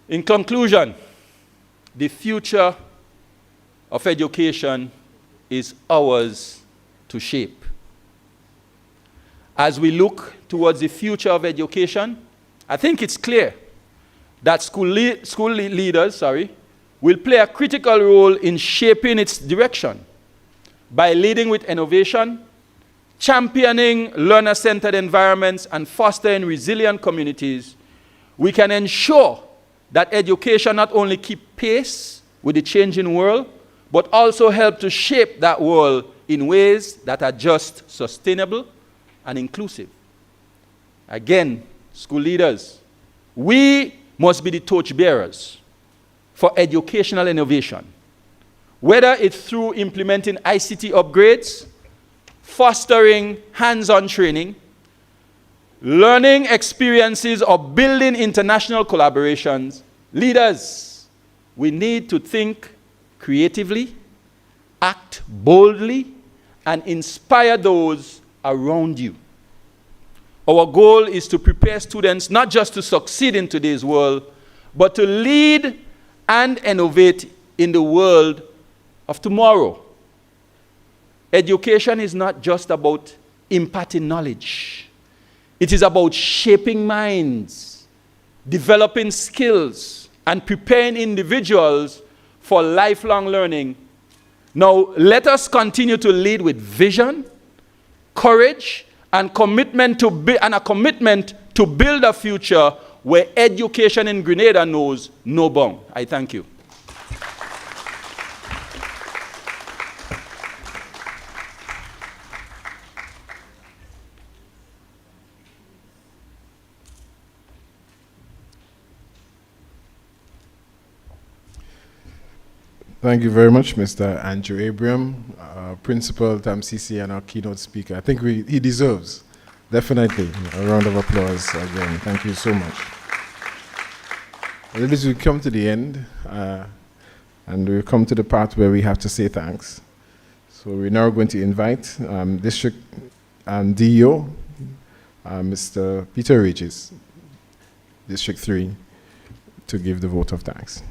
In conclusion, the future of education is ours to shape. As we look towards the future of education, I think it's clear that school leaders will play a critical role in shaping its direction by leading with innovation, championing learner-centered environments, and fostering resilient communities. We can ensure that education not only keep pace with the changing world, but also help to shape that world in ways that are just, sustainable, and inclusive. Again, school leaders, we must be the torchbearers for educational innovation, whether it's through implementing ICT upgrades, fostering hands-on training, learning experiences, or building international collaborations. Leaders, we need to think creatively, act boldly, and inspire those around you. Our goal is to prepare students not just to succeed in today's world, but to lead and innovate in the world of tomorrow. Education is not just about imparting knowledge. It is about shaping minds, developing skills, and preparing individuals for lifelong learning. Now, let us continue to lead with vision, courage, and commitment to build a future where education in Grenada knows no bound. I thank you. Thank you very much, Mr. Andrew Abraham, Principal TAMCC and our keynote speaker. I think he deserves, definitely, a round of applause again. Thank you so much. Ladies, we've come to the end, and we've come to the part where we have to say thanks. So we're now going to invite District DEO, Mr. Peter Regis, District 3, to give the vote of thanks.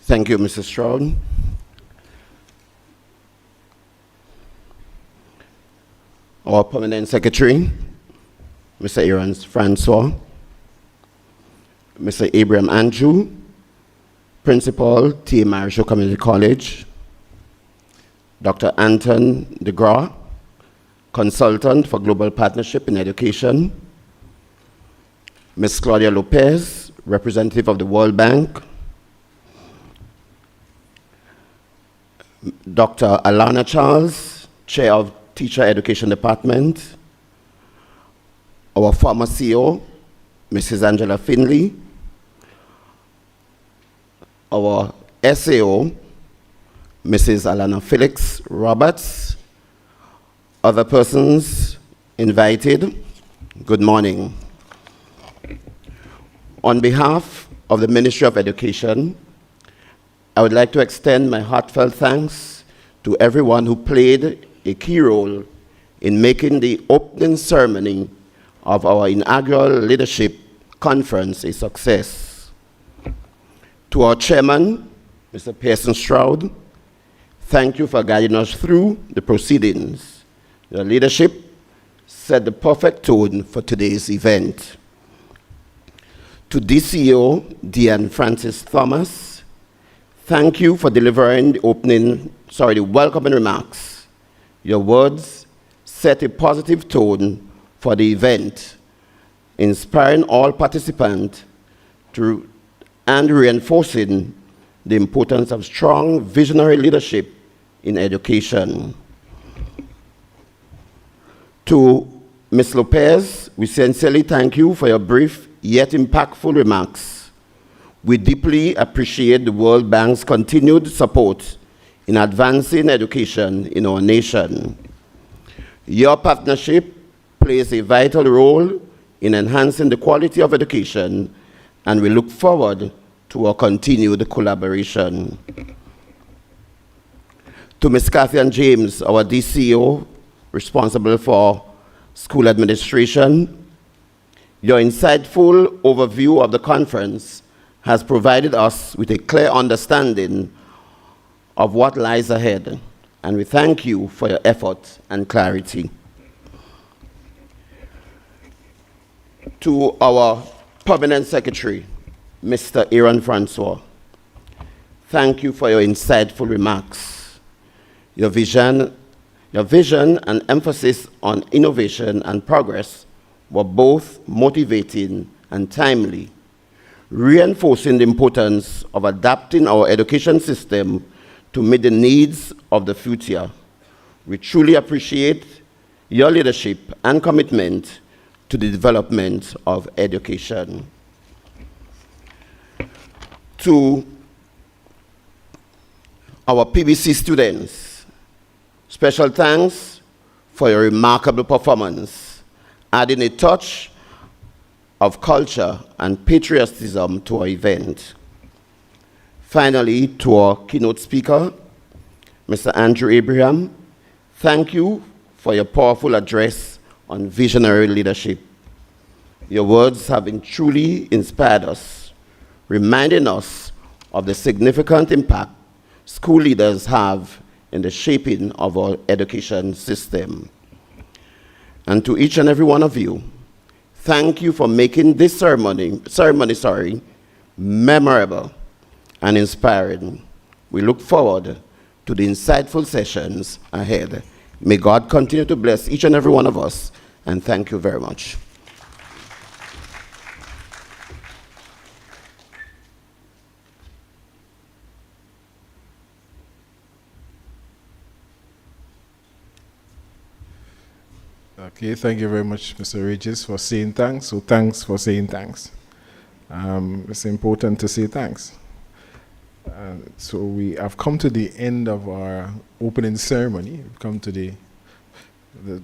Thank you, Mrs. Stroud. Our Permanent Secretary, Mr. Aaron Francois, Mr. Abraham Andrew, Principal, T. Marischal Community College, Dr. Anton DeGraw, Consultant for Global Partnership in Education, Ms. Claudia Lopez, Representative of the World Bank, Dr. Alana Charles, Chair of Teacher Education Department, our former CEO, Mrs. Angela Finley, our SAO, Mrs. Alana Felix Roberts, Other persons invited, good morning. On behalf of the Ministry of Education, I would like to extend my heartfelt thanks to everyone who played a key role in making the opening ceremony of our inaugural leadership conference a success. To our chairman, Mr. Pearson Stroud, thank you for guiding us through the proceedings. Your leadership set the perfect tone for today's event. To DCO, Dean Francis Thomas, thank you for delivering the welcoming remarks. Your words set a positive tone for the event, inspiring all participants and reinforcing the importance of strong visionary leadership in education. To Ms. Lopez, we sincerely thank you for your brief yet impactful remarks. We deeply appreciate the World Bank's continued support in advancing education in our nation. Your partnership plays a vital role in enhancing the quality of education, and we look forward to our continued collaboration. To Ms. Cathy James, our DCO, responsible for school administration, your insightful overview of the conference has provided us with a clear understanding of what lies ahead, and we thank you for your effort and clarity. To our Permanent Secretary, Mr. Aaron Francois, thank you for your insightful remarks. Your vision and emphasis on innovation and progress were both motivating and timely, reinforcing the importance of adapting our education system to meet the needs of the future. We truly appreciate your leadership and commitment to the development of education. To our PBC students, special thanks for your remarkable performance, adding a touch of culture and patriotism to our event. Finally, to our keynote speaker, Mr. Andrew Abraham, thank you for your powerful address on visionary leadership. Your words have truly inspired us, reminding us of the significant impact school leaders have in the shaping of our education system. And to each and every one of you, thank you for making this ceremony memorable and inspiring. We look forward to the insightful sessions ahead. May God continue to bless each and every one of us, and thank you very much. Okay, thank you very much, Mr. Regis, for saying thanks. So thanks for saying thanks. It's important to say thanks. So we have come to the end of our opening ceremony. We've come to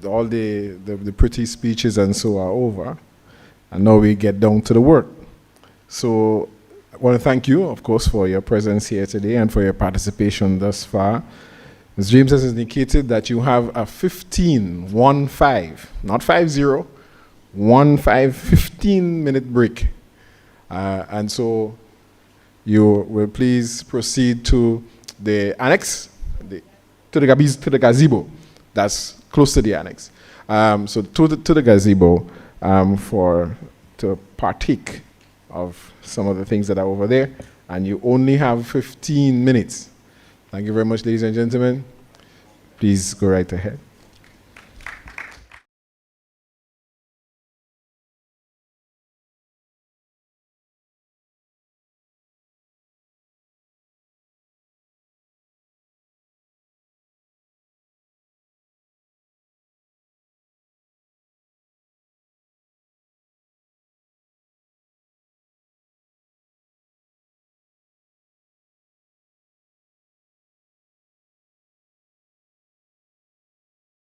all the pretty speeches and so are over. And now we get down to the work. So I want to thank you, of course, for your presence here today and for your participation thus far. Ms. James has indicated that you have a 15, not 50, 15-minute break. And so you will please proceed to the annex, to the gazebo that's close to the annex. So to the gazebo to partake of some of the things that are over there, and you only have 15 minutes. Thank you very much, ladies and gentlemen. Please go right ahead.